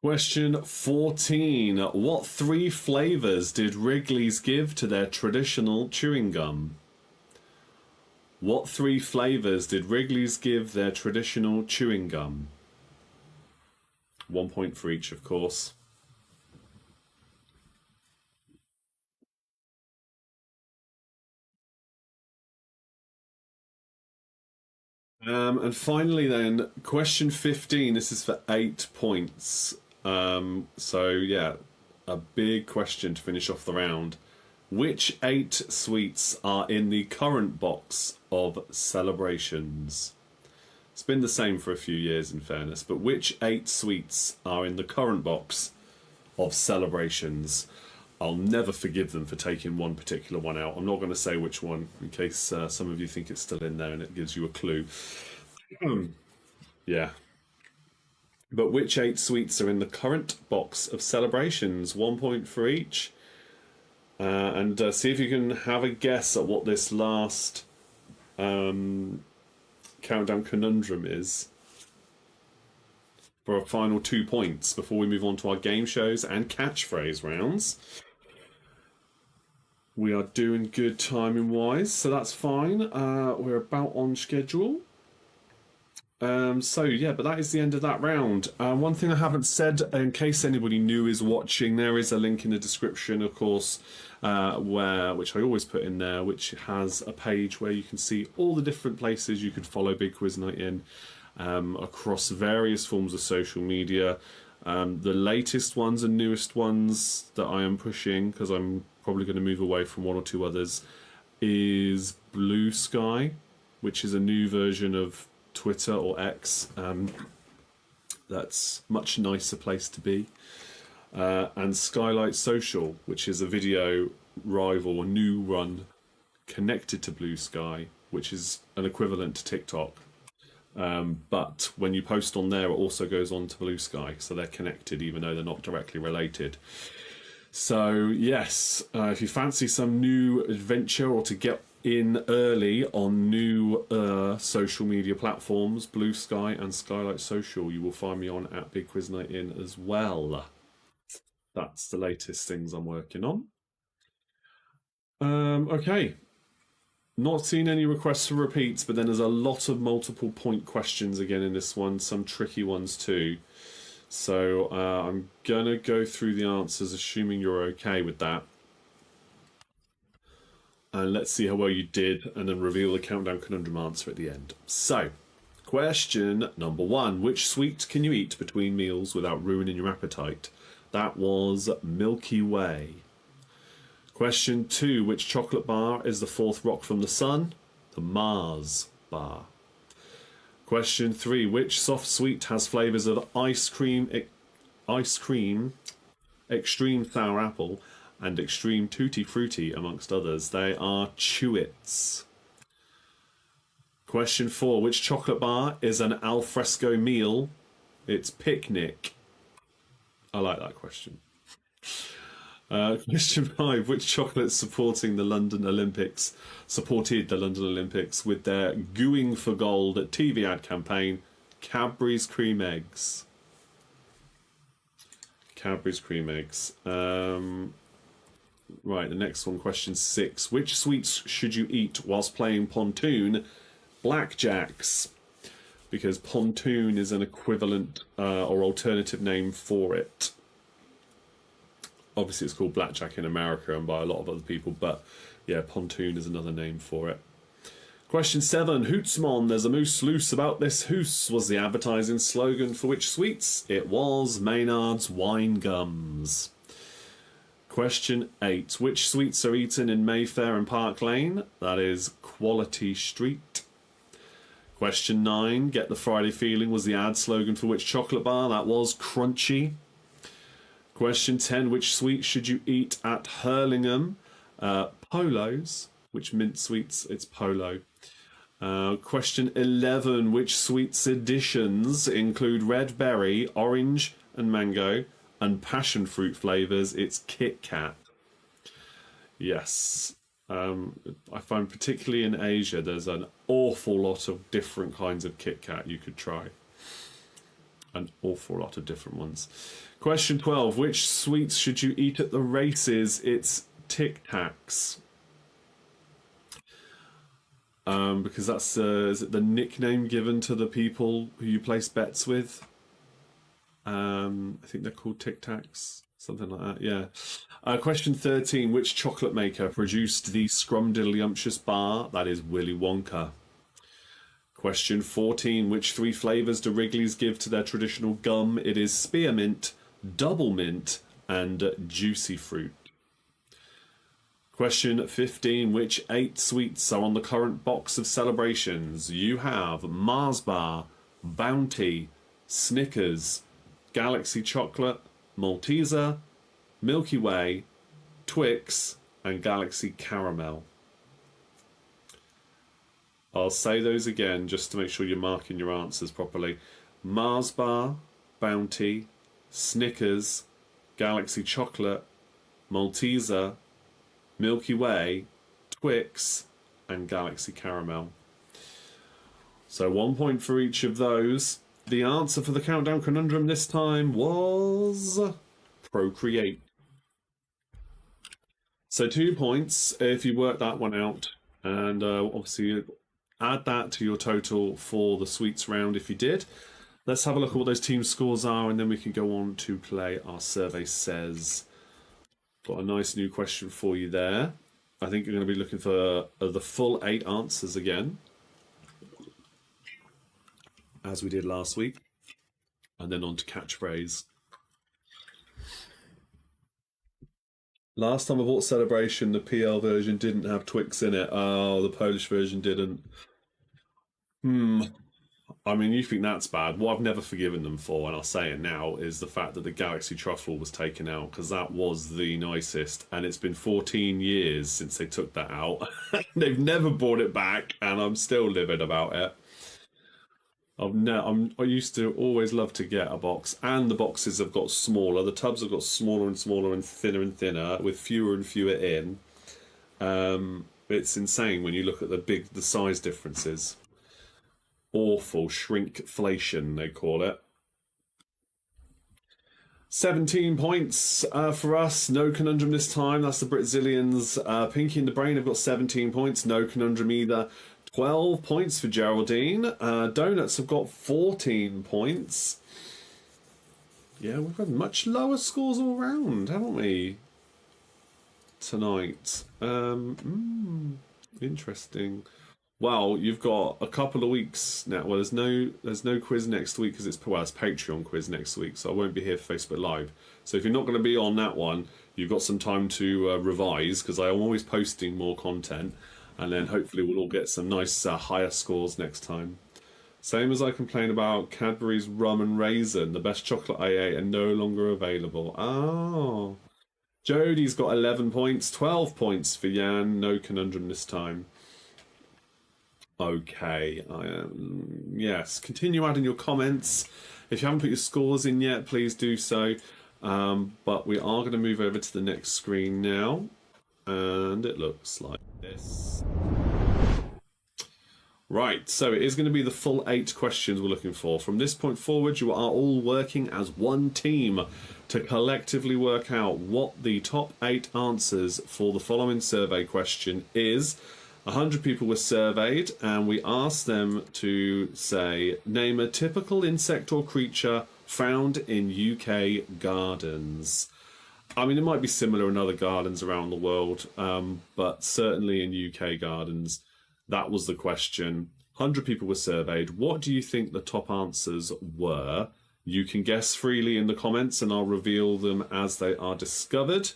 Question 14. What three flavours did Wrigley's give to their traditional chewing gum? What three flavours did Wrigley's give their traditional chewing gum? 1 point for each, of course. And finally, then, question 15. This is for 8 points. So, yeah, a big question to finish off the round. Which 8 sweets are in the current box of celebrations? It's been the same for a few years, in fairness, but which 8 sweets are in the current box of celebrations? I'll never forgive them for taking one particular one out. I'm not going to say which one in case some of you think it's still in there and it gives you a clue. Yeah. But which 8 sweets are in the current box of celebrations? 1 point for each. And see if you can have a guess at what this last countdown conundrum is for our final 2 points before we move on to our game shows and catchphrase rounds. We are doing good timing wise, so that's fine. We're about on schedule. So yeah, but that is the end of that round. One thing I haven't said, in case anybody new is watching, there is a link in the description, of course, which I always put in there, which has a page where you can see all the different places you could follow Big Quiz Night in, across various forms of social media. The latest ones and newest ones that I am pushing, because I'm probably going to move away from one or two others, is Blue Sky, which is a new version of Twitter or X. That's much nicer place to be. And Skylight Social, which is a video rival, a new run connected to Blue Sky, which is an equivalent to TikTok. But when you post on there, it also goes on to Blue Sky, so they're connected even though they're not directly related. So yes, if you fancy some new adventure or to get in early on new social media platforms, Blue Sky and Skylight Social, you will find me on at Big Quiz Night In as well. That's the latest things I'm working on. Okay. Not seen any requests for repeats, but then there's a lot of multiple point questions again in this one, some tricky ones too. So I'm going to go through the answers, assuming you're okay with that. And let's see how well you did, and then reveal the countdown conundrum answer at the end. So, question number 1. Which sweet can you eat between meals without ruining your appetite? That was Milky Way. Question 2. Which chocolate bar is the fourth rock from the sun? The Mars bar. Question 3. Which soft sweet has flavours of ice cream, extreme sour apple, and extreme tutti frutti, amongst others? They are Chewits. Question 4. Which chocolate bar is an alfresco meal? It's Picnic. I like that question. Question 5. Which chocolate supported the London Olympics with their Gooing for Gold TV ad campaign? Cadbury's Cream Eggs. Cadbury's Cream Eggs. Right, the next one, question 6. Which sweets should you eat whilst playing pontoon? Blackjacks. Because pontoon is an equivalent or alternative name for it. Obviously, it's called blackjack in America and by a lot of other people, but yeah, pontoon is another name for it. Question 7. Hootsmon, there's a moose loose about this hoose was the advertising slogan for which sweets? It was Maynard's Wine Gums. Question 8. Which sweets are eaten in Mayfair and Park Lane? That is Quality Street. Question 9. Get the Friday Feeling was the ad slogan for which chocolate bar? That was Crunchy. Question 10. Which sweets should you eat at Hurlingham? Polos. Which mint sweets? It's Polo. Question 11. Which sweets editions include red berry, orange and mango, and passion fruit flavours? It's Kit Kat. Yes. I find particularly in Asia there's an awful lot of different kinds of Kit Kat you could try. An awful lot of different ones. Question 12. Which sweets should you eat at the races? It's Tic Tacs. Because that's is it the nickname given to the people who you place bets with? I think they're called Tic Tacs. Something like that, yeah. Question 13. Which chocolate maker produced the Scrumdiddlyumptious bar? That is Willy Wonka. Question 14. Which 3 flavours do Wrigley's give to their traditional gum? It is spearmint, double mint, and juicy fruit. Question 15. Which 8 sweets are on the current box of celebrations? You have Mars Bar, Bounty, Snickers, Galaxy Chocolate, Malteser, Milky Way, Twix, and Galaxy Caramel. I'll say those again just to make sure you're marking your answers properly. Mars Bar, Bounty, Snickers, Galaxy Chocolate, Malteser, Milky Way, Twix, and Galaxy Caramel. So 1 point for each of those. The answer for the countdown conundrum this time was Procreate. So 2 points if you work that one out, and obviously add that to your total for the sweets round if you did. Let's have a look at what those team scores are, and then we can go on to play our survey says. Got a nice new question for you there. I think you're going to be looking for the full 8 answers again, as we did last week, and then on to catchphrase. Last time I bought Celebration, the PL version didn't have Twix in it. Oh, the Polish version didn't. I mean, you think that's bad. What I've never forgiven them for, and I'll say it now, is the fact that the Galaxy Truffle was taken out, because that was the nicest, and it's been 14 years since they took that out. They've never brought it back, and I'm still livid about it. I used to always love to get a box, and the boxes have got smaller. The tubs have got smaller and smaller and thinner, with fewer and fewer in. It's insane when you look at the size differences. Awful shrinkflation, they call it. 17 points for us. No conundrum this time. That's the Britzillians. Pinky and the Brain have got 17 points. No conundrum either. 12 points for Geraldine. Donuts have got 14 points. Yeah, we've had much lower scores all round, haven't we? Tonight. Interesting. Well, you've got a couple of weeks now. Well, there's no quiz next week because it's Patreon quiz next week, so I won't be here for Facebook Live. So if you're not going to be on that one, you've got some time to revise, because I'm always posting more content, and then hopefully we'll all get some nice higher scores next time. Same as I complain about Cadbury's Rum and Raisin, the best chocolate I ate and no longer available. Oh. Jodie's got 11 points, 12 points for Jan. No conundrum this time. Okay, I am. Yes, continue adding your comments. If you haven't put your scores in yet, please do so. But we are going to move over to the next screen now, and it looks like this. Right, so it is going to be the full 8 questions we're looking for. From this point forward, you are all working as one team to collectively work out what the top 8 answers for the following survey question is. 100 people were surveyed, and we asked them to say, name a typical insect or creature found in UK gardens. I mean, it might be similar in other gardens around the world, but certainly in UK gardens, that was the question. 100 people were surveyed. What do you think the top answers were? You can guess freely in the comments, and I'll reveal them as they are discovered.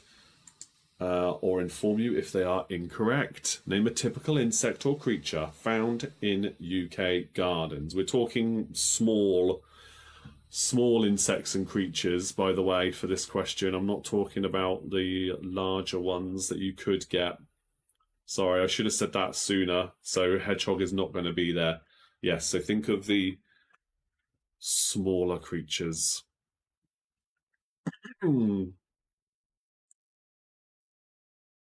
Or inform you if they are incorrect. Name a typical insect or creature found in UK gardens. We're talking small insects and creatures, by the way, for this question. I'm not talking about the larger ones that you could get. Sorry, I should have said that sooner. So hedgehog is not going to be there. Yes, so think of the smaller creatures.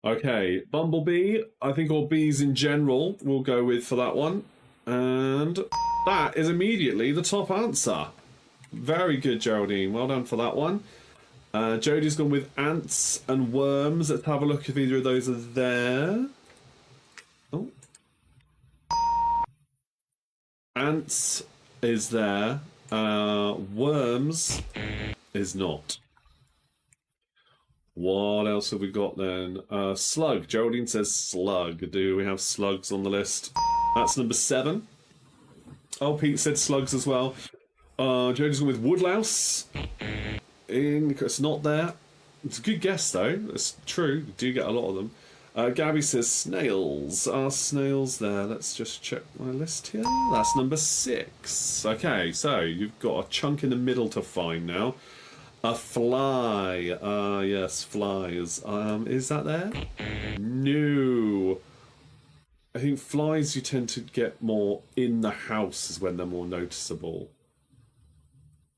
Okay, bumblebee, I think, or bees in general, we'll go with for that one. And that is immediately the top answer. Very good, Geraldine. Well done for that one. Jodie's gone with ants and worms. Let's have a look if either of those are there. Oh. Ants is there. Worms is not. What else have we got then? Slug. Geraldine says slug. Do we have slugs on the list? That's number 7. Oh, Pete said slugs as well. Jodie's gone with woodlouse. It's not there. It's a good guess, though. It's true. You do get a lot of them. Gabby says snails. Are snails there? Let's just check my list here. That's number 6. Okay, so you've got a chunk in the middle to find now. A fly. Yes, flies. Is that there? No. I think flies you tend to get more in the house is when they're more noticeable.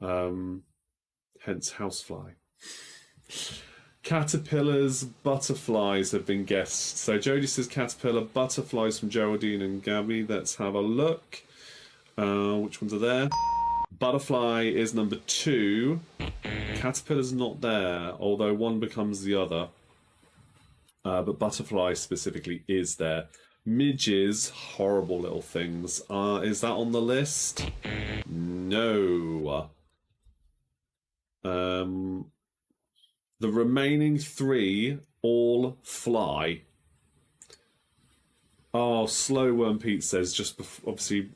Hence housefly. Caterpillars, butterflies have been guessed. So Jodie says caterpillar, butterflies from Geraldine and Gabby. Let's have a look. Which ones are there? Butterfly is number 2. Caterpillar's not there, although one becomes the other. But butterfly specifically is there. Midges, horrible little things. Is that on the list? No. The remaining 3 all fly. Oh, slow worm, Pete says, just obviously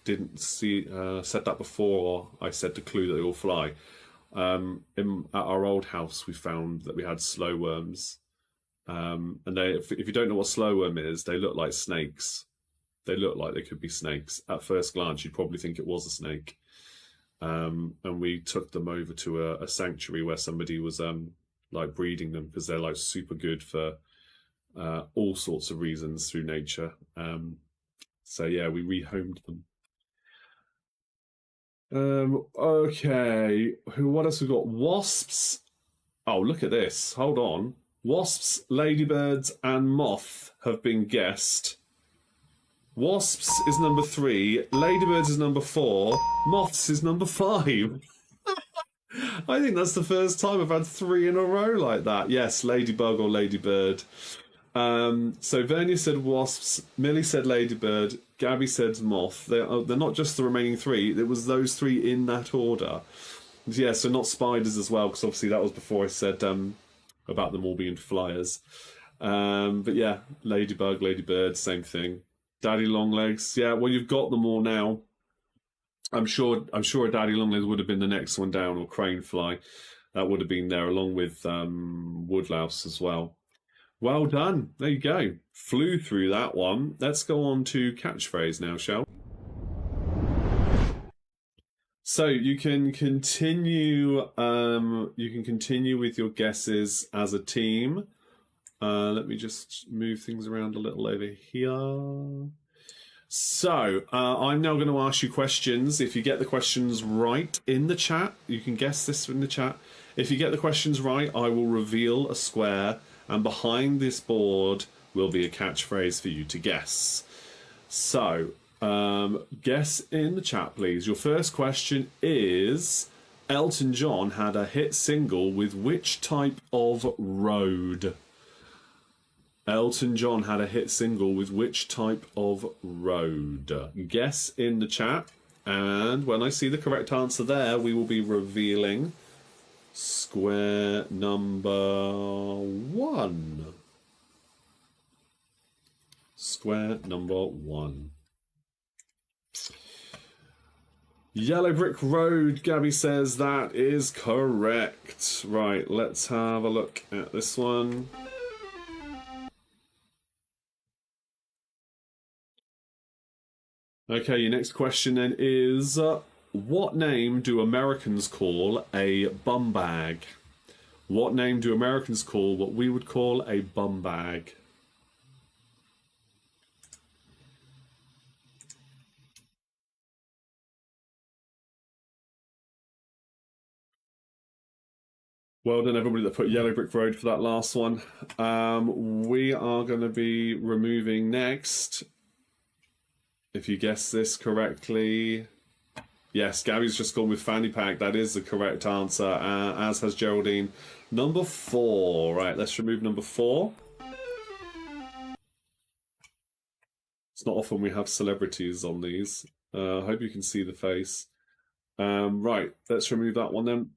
didn't see said that before I said the clue that they all fly. At our old house, we found that we had slow worms, and if you don't know what slow worm is, they look like snakes. They look like they could be snakes. At first glance, you'd probably think it was a snake. And we took them over to a sanctuary where somebody was like breeding them because they're like super good for all sorts of reasons through nature. So yeah, we rehomed them. Okay, what else we got? Wasps. Oh, look at this. Hold on. Wasps, ladybirds, and moth have been guessed. Wasps is number 3. Ladybirds is number 4. Moths is number 5. I think that's the first time I've had 3 in a row like that. Yes, ladybug or ladybird. So Vernia said wasps, Millie said ladybird, Gabby said moth. They're not just the remaining 3, it was those 3 in that order. Yeah, so not spiders as well, because obviously that was before I said about them all being flyers. But yeah, ladybug, ladybird, same thing. Daddy longlegs, yeah, well you've got them all now. I'm sure a daddy longlegs would have been the next one down, or crane fly. That would have been there along with woodlouse as well. Well done. There you go. Flew through that one. Let's go on to catchphrase now, shall we? So you can continue. With your guesses as a team. Let me just move things around a little over here. So, I'm now going to ask you questions. If you get the questions right in the chat, you can guess this in the chat. If you get the questions right, I will reveal a square, and behind this board will be a catchphrase for you to guess. So, guess in the chat, please. Your first question is, Elton John had a hit single with which type of road? Elton John had a hit single with which type of road? Guess in the chat, and when I see the correct answer there, we will be revealing square number 1. Square number 1. Yellow Brick Road, Gabby says that is correct. Right, let's have a look at this one. Okay, your next question then is, what name do Americans call a bum bag? What name do Americans call what we would call a bum bag? Well done, everybody that put Yellow Brick Road for that last one. We are going to be removing next. If you guess this correctly, yes, Gabby's just gone with Fanny Pack. That is the correct answer, as has Geraldine. Number 4. Right, let's remove number 4. It's not often we have celebrities on these. I hope you can see the face. Right, let's remove that one then.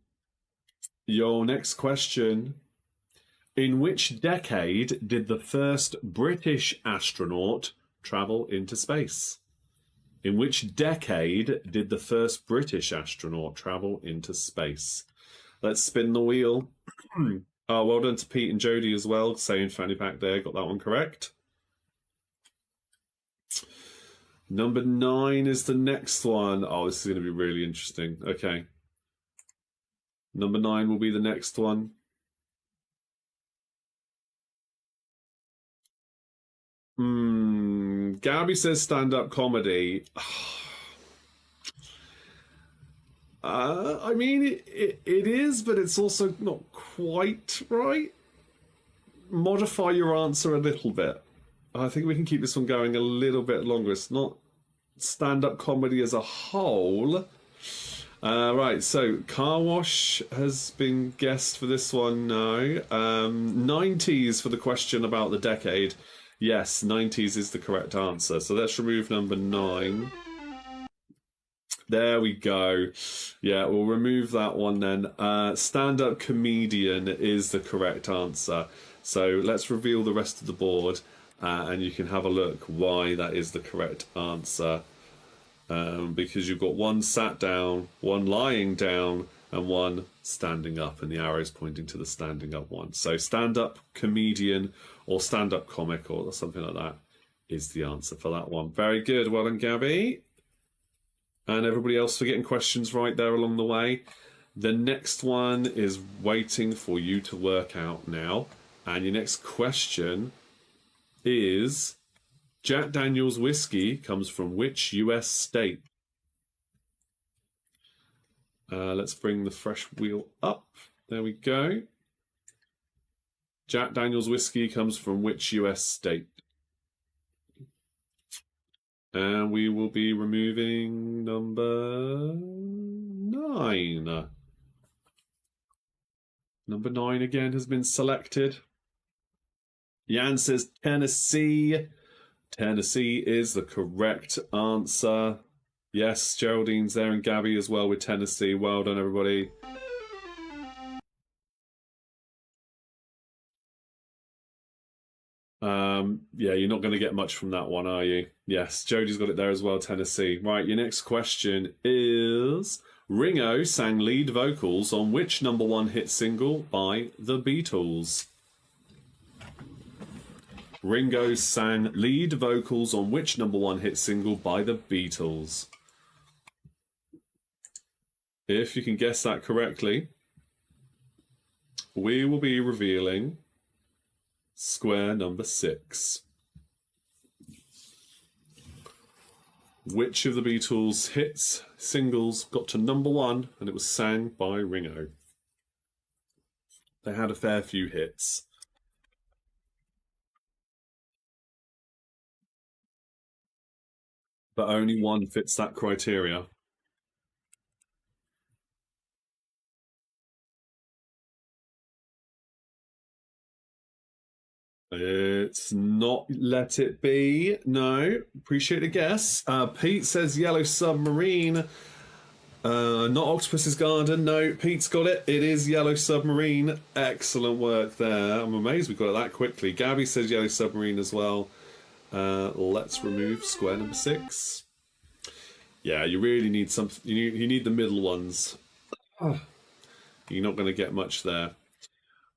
Your next question. In which decade did the first British astronaut travel into space? In which decade did the first British astronaut travel into space? Let's spin the wheel. Oh, well done to Pete and Jody as well, saying Fanny Pack there, got that one correct. Number 9 is the next one. Oh, this is going to be really interesting. Okay. Number 9 will be the next one. Gabby says stand-up comedy. I mean, it is, but it's also not quite right. Modify your answer a little bit. I think we can keep this one going a little bit longer. It's not stand-up comedy as a whole. Right, so car wash has been guessed for this one now. 90s for the question about the decade. Yes, 90s is the correct answer. So let's remove number 9. There we go. Yeah, we'll remove that one then. Stand-up comedian is the correct answer. So let's reveal the rest of the board, and you can have a look why that is the correct answer. Because you've got one sat down, one lying down, and one standing up, and the arrow's pointing to the standing up one. So stand-up comedian or stand-up comic or something like that is the answer for that one. Very good. Well done, Gabby. And everybody else for getting questions right there along the way. The next one is waiting for you to work out now. And your next question is, Jack Daniel's whiskey comes from which US state? Let's bring the fresh wheel up. There we go. Jack Daniel's whiskey comes from which US state? And we will be removing number 9. Number 9 again has been selected. Jan says Tennessee. Tennessee is the correct answer. Yes, Geraldine's there and Gabby as well with Tennessee. Well done, everybody. Yeah, you're not going to get much from that one, are you? Yes, Jodie's got it there as well, Tennessee. Right, your next question is, Ringo sang lead vocals on which number 1 hit single by the Beatles? Ringo sang lead vocals on which number 1 hit single by the Beatles? If you can guess that correctly, we will be revealing square number 6. Which of the Beatles' hits, singles, got to #1 and it was sang by Ringo? They had a fair few hits. But only one fits that criteria. It's not Let It Be. No. Appreciate the guess. Pete says Yellow Submarine. Not Octopus's Garden. No, Pete's got it. It is Yellow Submarine. Excellent work there. I'm amazed we got it that quickly. Gabby says Yellow Submarine as well. Let's remove square number 6. Yeah, you really need some. You need the middle ones. You're not going to get much there.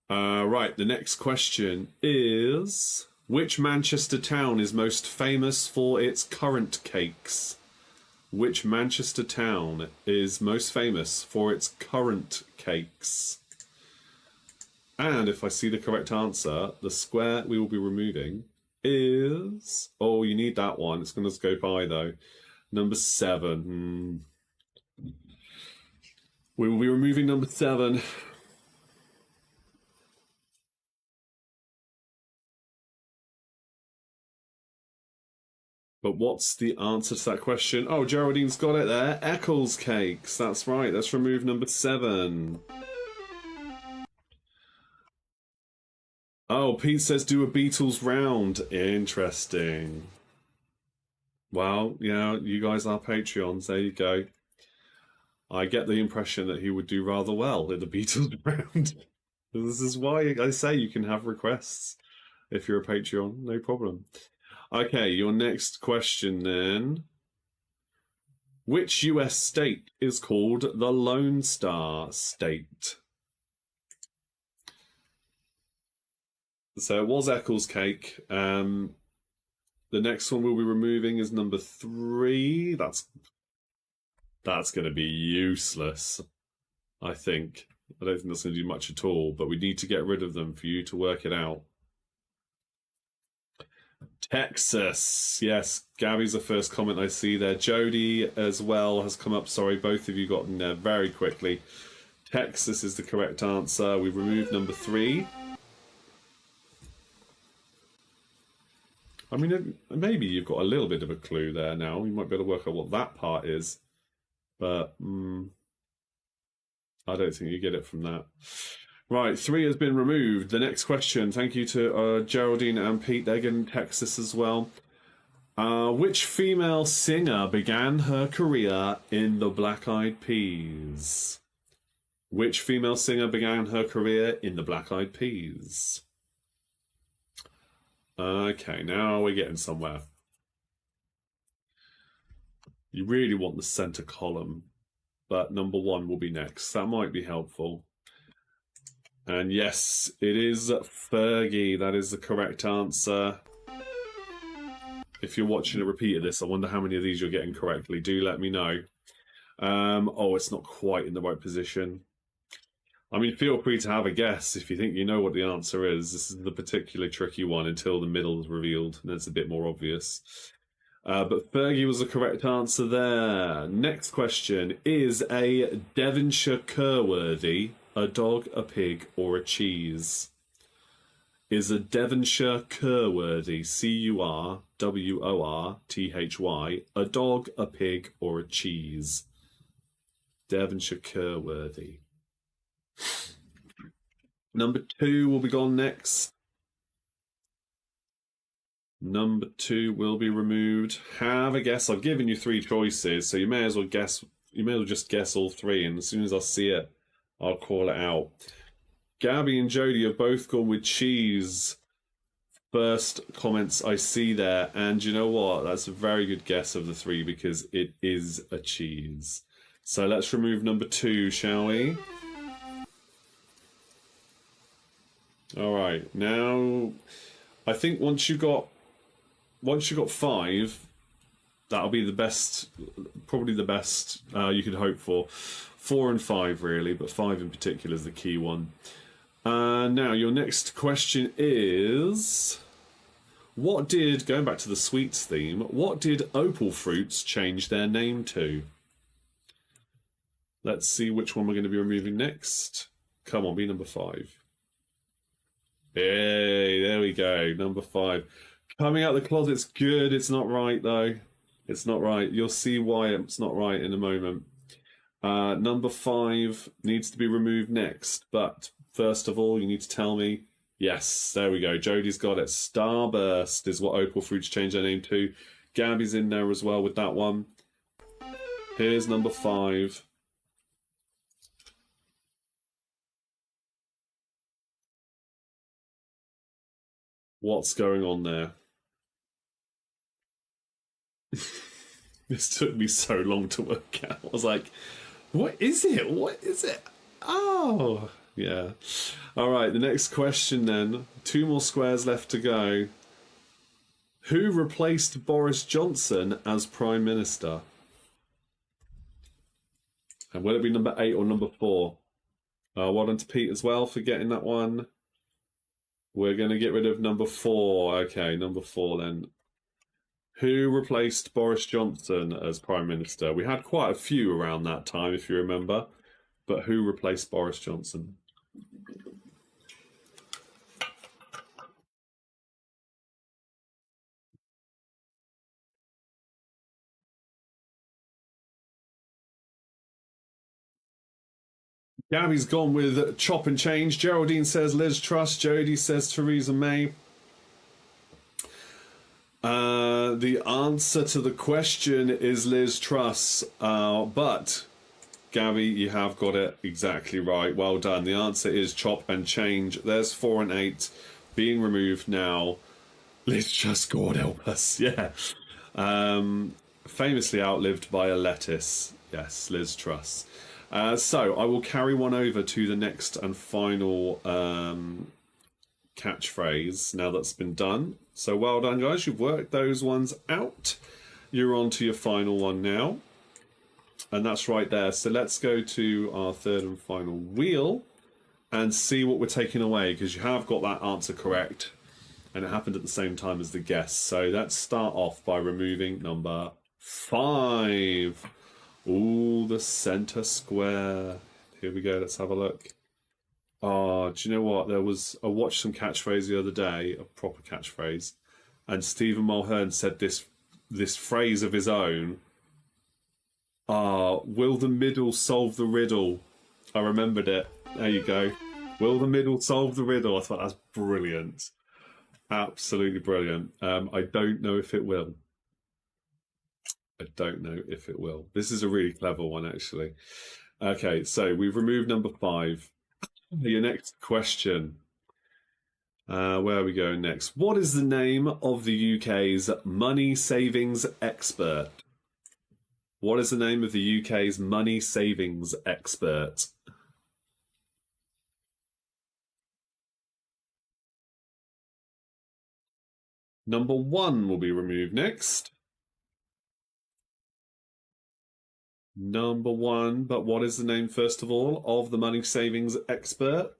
Right, the next question is: which Manchester town is most famous for its currant cakes? Which Manchester town is most famous for its currant cakes? And if I see the correct answer, the square we will be removing is... Oh, you need that one. It's going to go by, though. Number 7. We will be removing number 7. But what's the answer to that question? Oh, Geraldine's got it there. Eccles cakes. That's right. Let's remove number 7. Oh, Pete says do a Beatles round. Interesting. Well, yeah, you guys are Patreons. There you go. I get the impression that he would do rather well in the Beatles round. This is why I say you can have requests if you're a Patreon. No problem. Okay, your next question then. Which US state is called the Lone Star State? So it was Eccles cake. The next one we'll be removing is number 3. That's going to be useless, I think. I don't think that's going to do much at all, but we need to get rid of them for you to work it out. Texas. Yes, Gabby's the first comment I see there. Jody as well has come up. Sorry, both of you got in there very quickly. Texas is the correct answer. We've removed number 3. I mean, maybe you've got a little bit of a clue there now. You might be able to work out what that part is. But I don't think you get it from that. Right, 3 has been removed. The next question, thank you to Geraldine and Pete. They're getting Texas as well. Which female singer began her career in the Black Eyed Peas? Which female singer began her career in the Black Eyed Peas? Okay, now we're getting somewhere. You really want the center column, but number 1 will be next. That might be helpful. And yes, it is Fergie. That is the correct answer. If you're watching a repeat of this, I wonder how many of these you're getting correctly. Do let me know. Oh, it's not quite in the right position. I mean, feel free to have a guess if you think you know what the answer is. This is the particularly tricky one until the middle is revealed, and it's a bit more obvious. But Fergie was the correct answer there. Next question. Is a Devonshire curworthy a dog, a pig, or a cheese? Is a Devonshire curworthy, curworthy, a dog, a pig, or a cheese? Devonshire curworthy. Number 2 will be gone next. Number 2 will be removed. Have a guess. I've given you 3 choices, so you may as well guess. You may as well just guess all 3, and as soon as I see it, I'll call it out. Gabby and Jody have both gone with cheese. First comments I see there, and you know what? That's a very good guess of the 3 because it is a cheese. So let's remove number 2, shall we? All right. Now, I think once you got 5, that'll be the best, probably the best you could hope for. 4 and 5 really, but 5 in particular is the key one. Now, your next question is: going back to the sweets theme, what did opal fruits change their name to? Let's see which one we're going to be removing next. Come on, be number 5. Hey, there we go, number 5. Coming out the closet's good. It's not right, though. It's not right. You'll see why it's not right in a moment. Number 5 needs to be removed next. But first of all, you need to tell me. Yes, there we go. Jodie's got it. Starburst is what opal fruits change their name to. Gabby's in there as well with that one. Here's number 5. What's going on there? This took me so long to work out. I was like, what is it? What is it? Oh, yeah. All right, the next question then. 2 more squares left to go. Who replaced Boris Johnson as Prime Minister? And will it be number 8 or number 4? Well done to Pete as well for getting that one. We're going to get rid of number 4. Okay, number 4 then. Who replaced Boris Johnson as Prime Minister? We had quite a few around that time, if you remember. But who replaced Boris Johnson? Gabby's gone with chop and change. Geraldine says Liz Truss. Jodie says Theresa May. The answer to the question is Liz Truss, but Gabby, you have got it exactly right. Well done. The answer is chop and change. There's 4 and 8 being removed now. Liz Truss, God help us. Yeah. Famously outlived by a lettuce. Yes, Liz Truss. So I will carry one over to the next and final catchphrase now that's been done. So well done, guys. You've worked those ones out. You're on to your final one now. And that's right there. So let's go to our third and final wheel and see what we're taking away, because you have got that answer correct. And it happened at the same time as the guess. So let's start off by removing number 5. Ooh, the center square. Here we go. Let's have a look. Oh, do you know what? I watched some catchphrase the other day, a proper catchphrase, and Stephen Mulhern said this phrase of his own. Will the middle solve the riddle? I remembered it. There you go. Will the middle solve the riddle? I thought that's brilliant. Absolutely brilliant. I don't know if it will. I don't know if it will. This is a really clever one, actually. Okay, so we've removed number 5. Your next question. Where are we going next? What is the name of the UK's money savings expert? What is the name of the UK's money savings expert? Number 1 will be removed next. Number 1, but what is the name, first of all, of the money savings expert?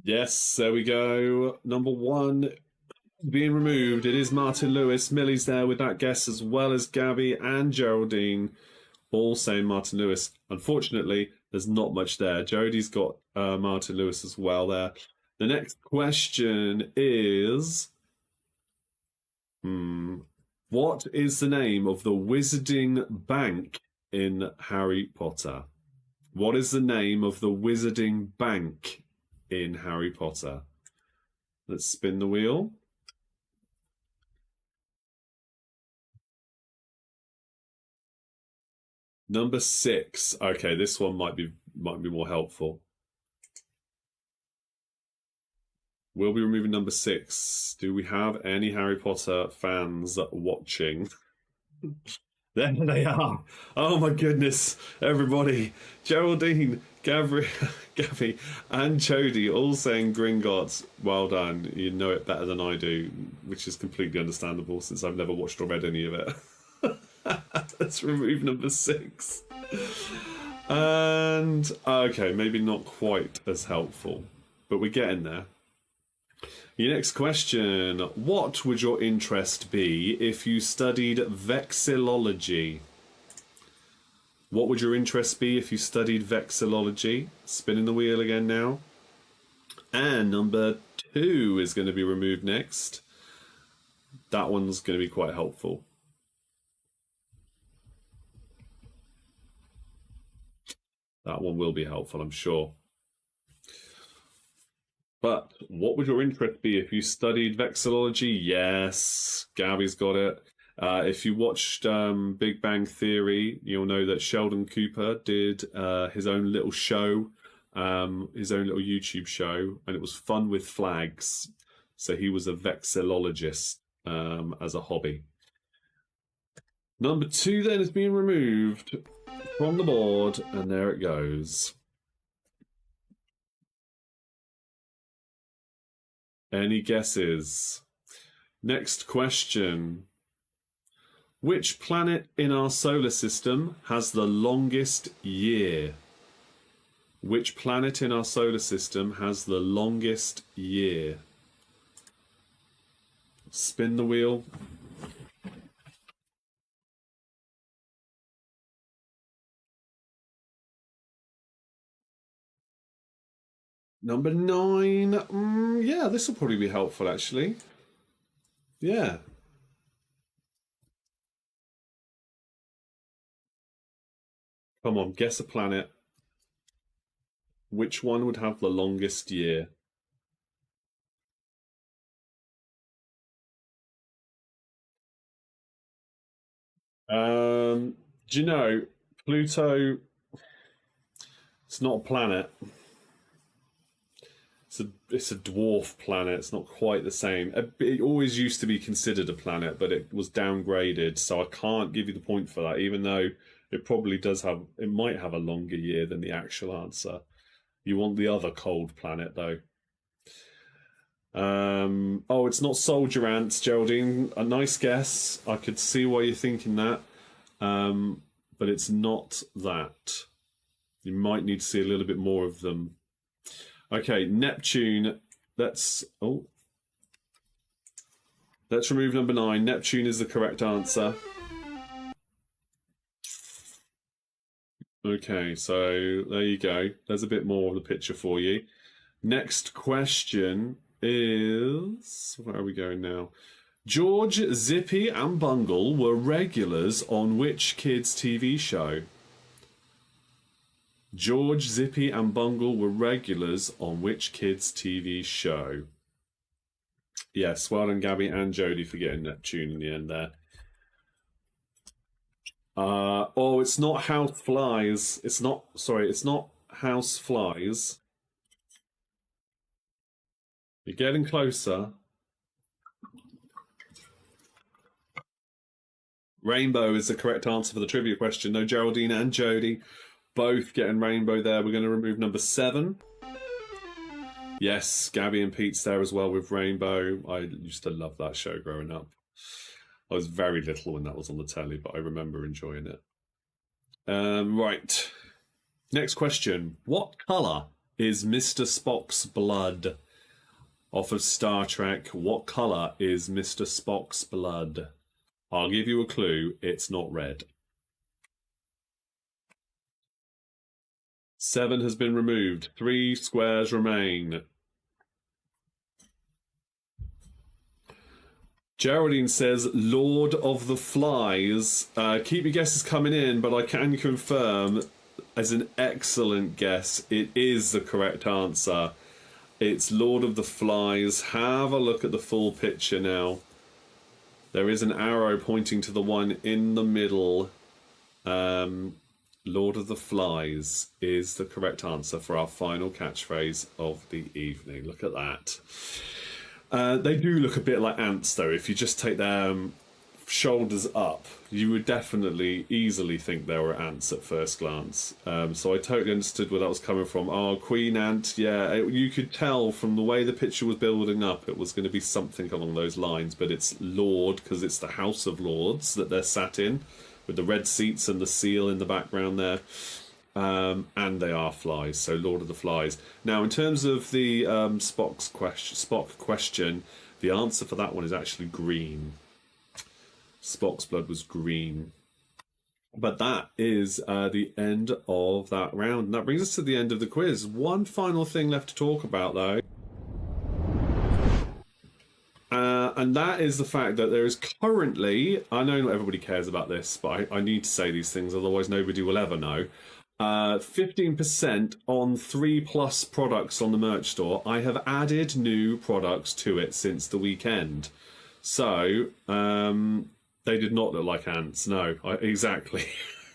Yes, there we go. Number 1 being removed. It is Martin Lewis. Millie's there with that guess, as well as Gabby and Geraldine, all saying Martin Lewis. Unfortunately, there's not much there. Jodie's got Martin Lewis as well there. The next question is... What is the name of the Wizarding Bank in Harry Potter? What is the name of the Wizarding Bank in Harry Potter? Let's spin the wheel. Number 6. Okay, this one might be more helpful. We'll be removing number 6. Do we have any Harry Potter fans watching? There they are. Oh my goodness, everybody. Geraldine, Gabby, and Jodie all saying Gringotts. Well done. You know it better than I do, which is completely understandable since I've never watched or read any of it. Let's remove number 6. And, okay, maybe not quite as helpful, but we're getting there. Your next question. What would your interest be if you studied vexillology? What would your interest be if you studied vexillology? Spinning the wheel again now. And number 2 is going to be removed next. That one's going to be quite helpful. That one will be helpful, I'm sure. But what would your interest be if you studied vexillology? Yes, Gabby's got it. If you watched Big Bang Theory, you'll know that Sheldon Cooper did his own little show, his own little YouTube show, and it was fun with flags. So he was a vexillologist as a hobby. Number 2 then is being removed from the board, and there it goes. Any guesses? Next question. Which planet in our solar system has the longest year? Which planet in our solar system has the longest year? Spin the wheel. Number 9. Yeah, this will probably be helpful, actually. Yeah. Come on, guess a planet. Which one would have the longest year? Do you know, Pluto, it's not a planet. It's a dwarf planet. It's not quite the same. It always used to be considered a planet, but it was downgraded. So I can't give you the point for that, even though it probably does have. It might have a longer year than the actual answer. You want the other cold planet though. Oh, it's not soldier ants, Geraldine. A nice guess. I could see why you're thinking that, but it's not that. You might need to see a little bit more of them. Okay, Neptune. Let's remove number 9. Neptune is the correct answer. Okay, so there you go. There's a bit more of the picture for you. Next question is... Where are we going now? George, Zippy and Bungle were regulars on which kids' TV show? George, Zippy and Bungle were regulars on which kids' TV show? Yes, well done, Gabby and Jodie for getting Neptune in the end there. Oh, it's not House Flies. It's not House Flies. You're getting closer. Rainbow is the correct answer for the trivia question. No, Geraldine and Jodie both getting rainbow there. We're going to remove number 7. Yes, Gabby and Pete's there as well with rainbow. I used to love that show growing up. I was very little when that was on the telly, but I remember enjoying it. Right. Next question. What colour is Mr. Spock's blood? Off of Star Trek, what colour is Mr. Spock's blood? I'll give you a clue. It's not red. 7 has been removed. 3 squares remain. Geraldine says, Lord of the Flies. Keep your guesses coming in, but I can confirm, as an excellent guess, it is the correct answer. It's Lord of the Flies. Have a look at the full picture now. There is an arrow pointing to the one in the middle. Lord of the Flies is the correct answer for our final catchphrase of the evening. Look at that. They do look a bit like ants, though. If you just take their shoulders up, you would definitely easily think they were ants at first glance. So I totally understood where that was coming from. Oh, Queen Ant, yeah. You could tell from the way the picture was building up, it was going to be something along those lines. But it's Lord, because it's the House of Lords that they're sat in, with the red seats and the seal in the background there. and they are flies, so Lord of the Flies. Now, in terms of the Spock question, the answer for that one is actually green. Spock's blood was green. But that is the end of that round. And that brings us to the end of the quiz. One final thing left to talk about, though. And that is the fact that there is currently, I know not everybody cares about this, but I need to say these things, otherwise nobody will ever know. 15% on 3+ products on the merch store. I have added new products to it since the weekend. So, they did not look like ants. No, exactly.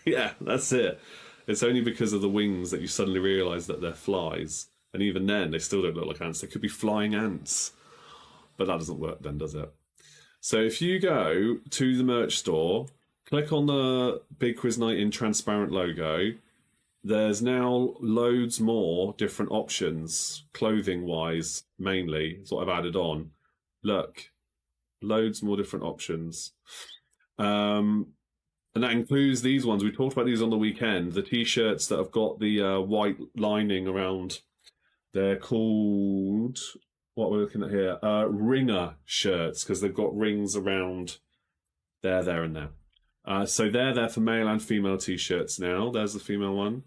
Yeah, that's it. It's only because of the wings that you suddenly realise that they're flies. And even then, they still don't look like ants. They could be flying ants. But that doesn't work then, does it? So if you go to the merch store, click on the Big Quiz Night in transparent logo, there's now loads more different options, clothing-wise, mainly. That's what I've added on. Look, loads more different options. And that includes these ones. We talked about these on the weekend. The T-shirts that have got the white lining around. They're called... what we're looking at here, ringer shirts, because they've got rings around there, and there. So they're there for male and female T-shirts now. There's the female one.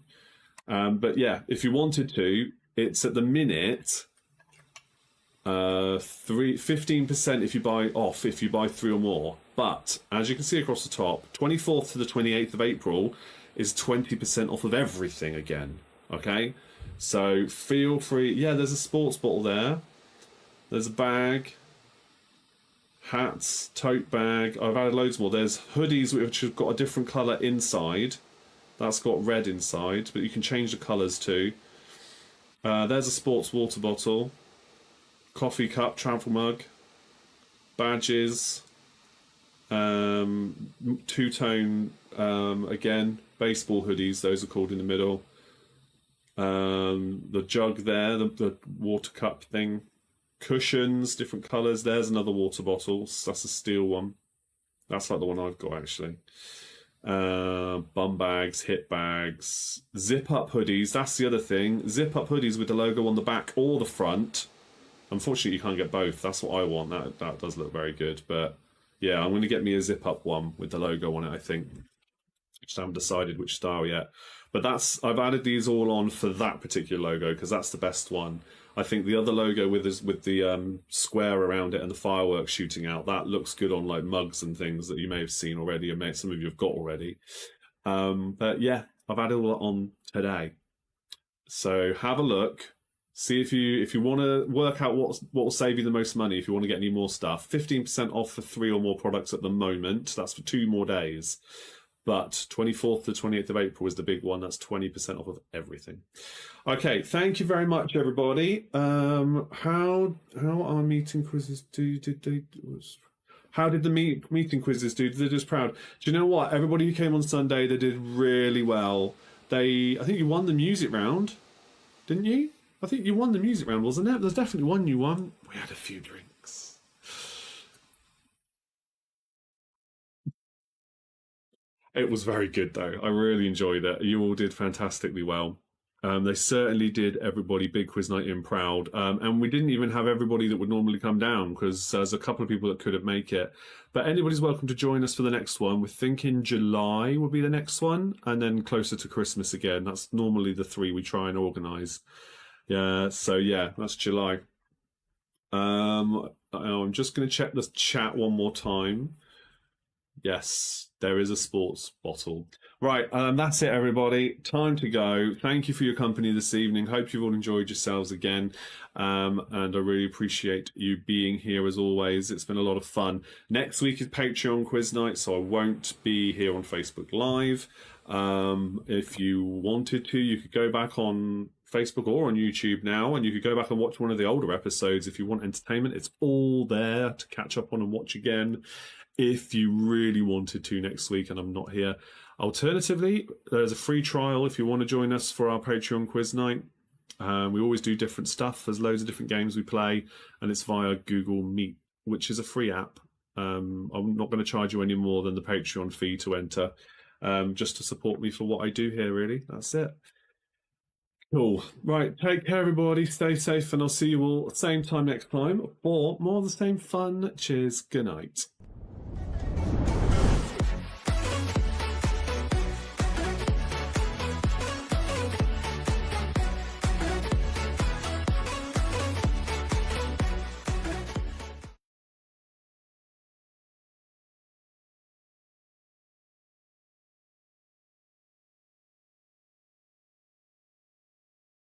But yeah, if you wanted to, it's at the minute 15% if you buy 3 or more. But as you can see across the top, 24th to the 28th of April is 20% off of everything again. Okay, so feel free. Yeah, there's a sports bottle there. There's a bag, hats, tote bag. I've added loads more. There's hoodies which have got a different colour inside. That's got red inside, but you can change the colours too. There's a sports water bottle, coffee cup, travel mug, badges, two-tone, again, baseball hoodies, those are called in the middle. The jug there, the water cup thing. Cushions, different colours. There's another water bottle. That's a steel one. That's like the one I've got, actually. Bum bags, hip bags, zip-up hoodies. That's the other thing. Zip-up hoodies with the logo on the back or the front. Unfortunately, you can't get both. That's what I want. That does look very good. But yeah, I'm going to get me a zip-up one with the logo on it, I think. Just haven't decided which style yet. But I've added these all on for that particular logo because that's the best one. I think the other logo with the square around it and the fireworks shooting out, that looks good on like mugs and things that you may have seen already, and some of you have got already. But yeah, I've added all that on today. So have a look. See if you want to work out what will save you the most money. If you want to get any more stuff, 15% off for 3 or more products at the moment. That's for 2 more days. But 24th to 28th of April is the big one. That's 20% off of everything. Okay, thank you very much, everybody. How are meeting quizzes how did the meeting quizzes do? Did they do us proud? Do you know what? Everybody who came on Sunday, they did really well. I think you won the music round, didn't you? I think you won the music round, wasn't it? There's definitely one you won. We had a few drinks. It was very good, though. I really enjoyed it. You all did fantastically well. They certainly did everybody Big Quiz Night in proud. And we didn't even have everybody that would normally come down because there's a couple of people that couldn't make it. But anybody's welcome to join us for the next one. We're thinking July will be the next one, and then closer to Christmas again. That's normally the 3 we try and organise. Yeah, so yeah, that's July. I'm just going to check the chat one more time. Yes, there is a sports bottle. Right, that's it, everybody. Time to go. Thank you for your company this evening. Hope you've all enjoyed yourselves again. And I really appreciate you being here as always. It's been a lot of fun. Next week is Patreon quiz night, so I won't be here on Facebook Live. If you wanted to, you could go back on Facebook or on YouTube now, and you could go back and watch one of the older episodes if you want entertainment. It's all there to catch up on and watch again if you really wanted to next week and I'm not here. Alternatively, there's a free trial if you want to join us for our Patreon quiz night. We always do different stuff. There's loads of different games we play, and it's via Google Meet, which is a free app. I'm not going to charge you any more than the Patreon fee to enter. just to support me for what I do here, really. That's it. Cool. Right, take care, everybody. Stay safe, and I'll see you all same time next time for more of the same fun. Cheers. Good night.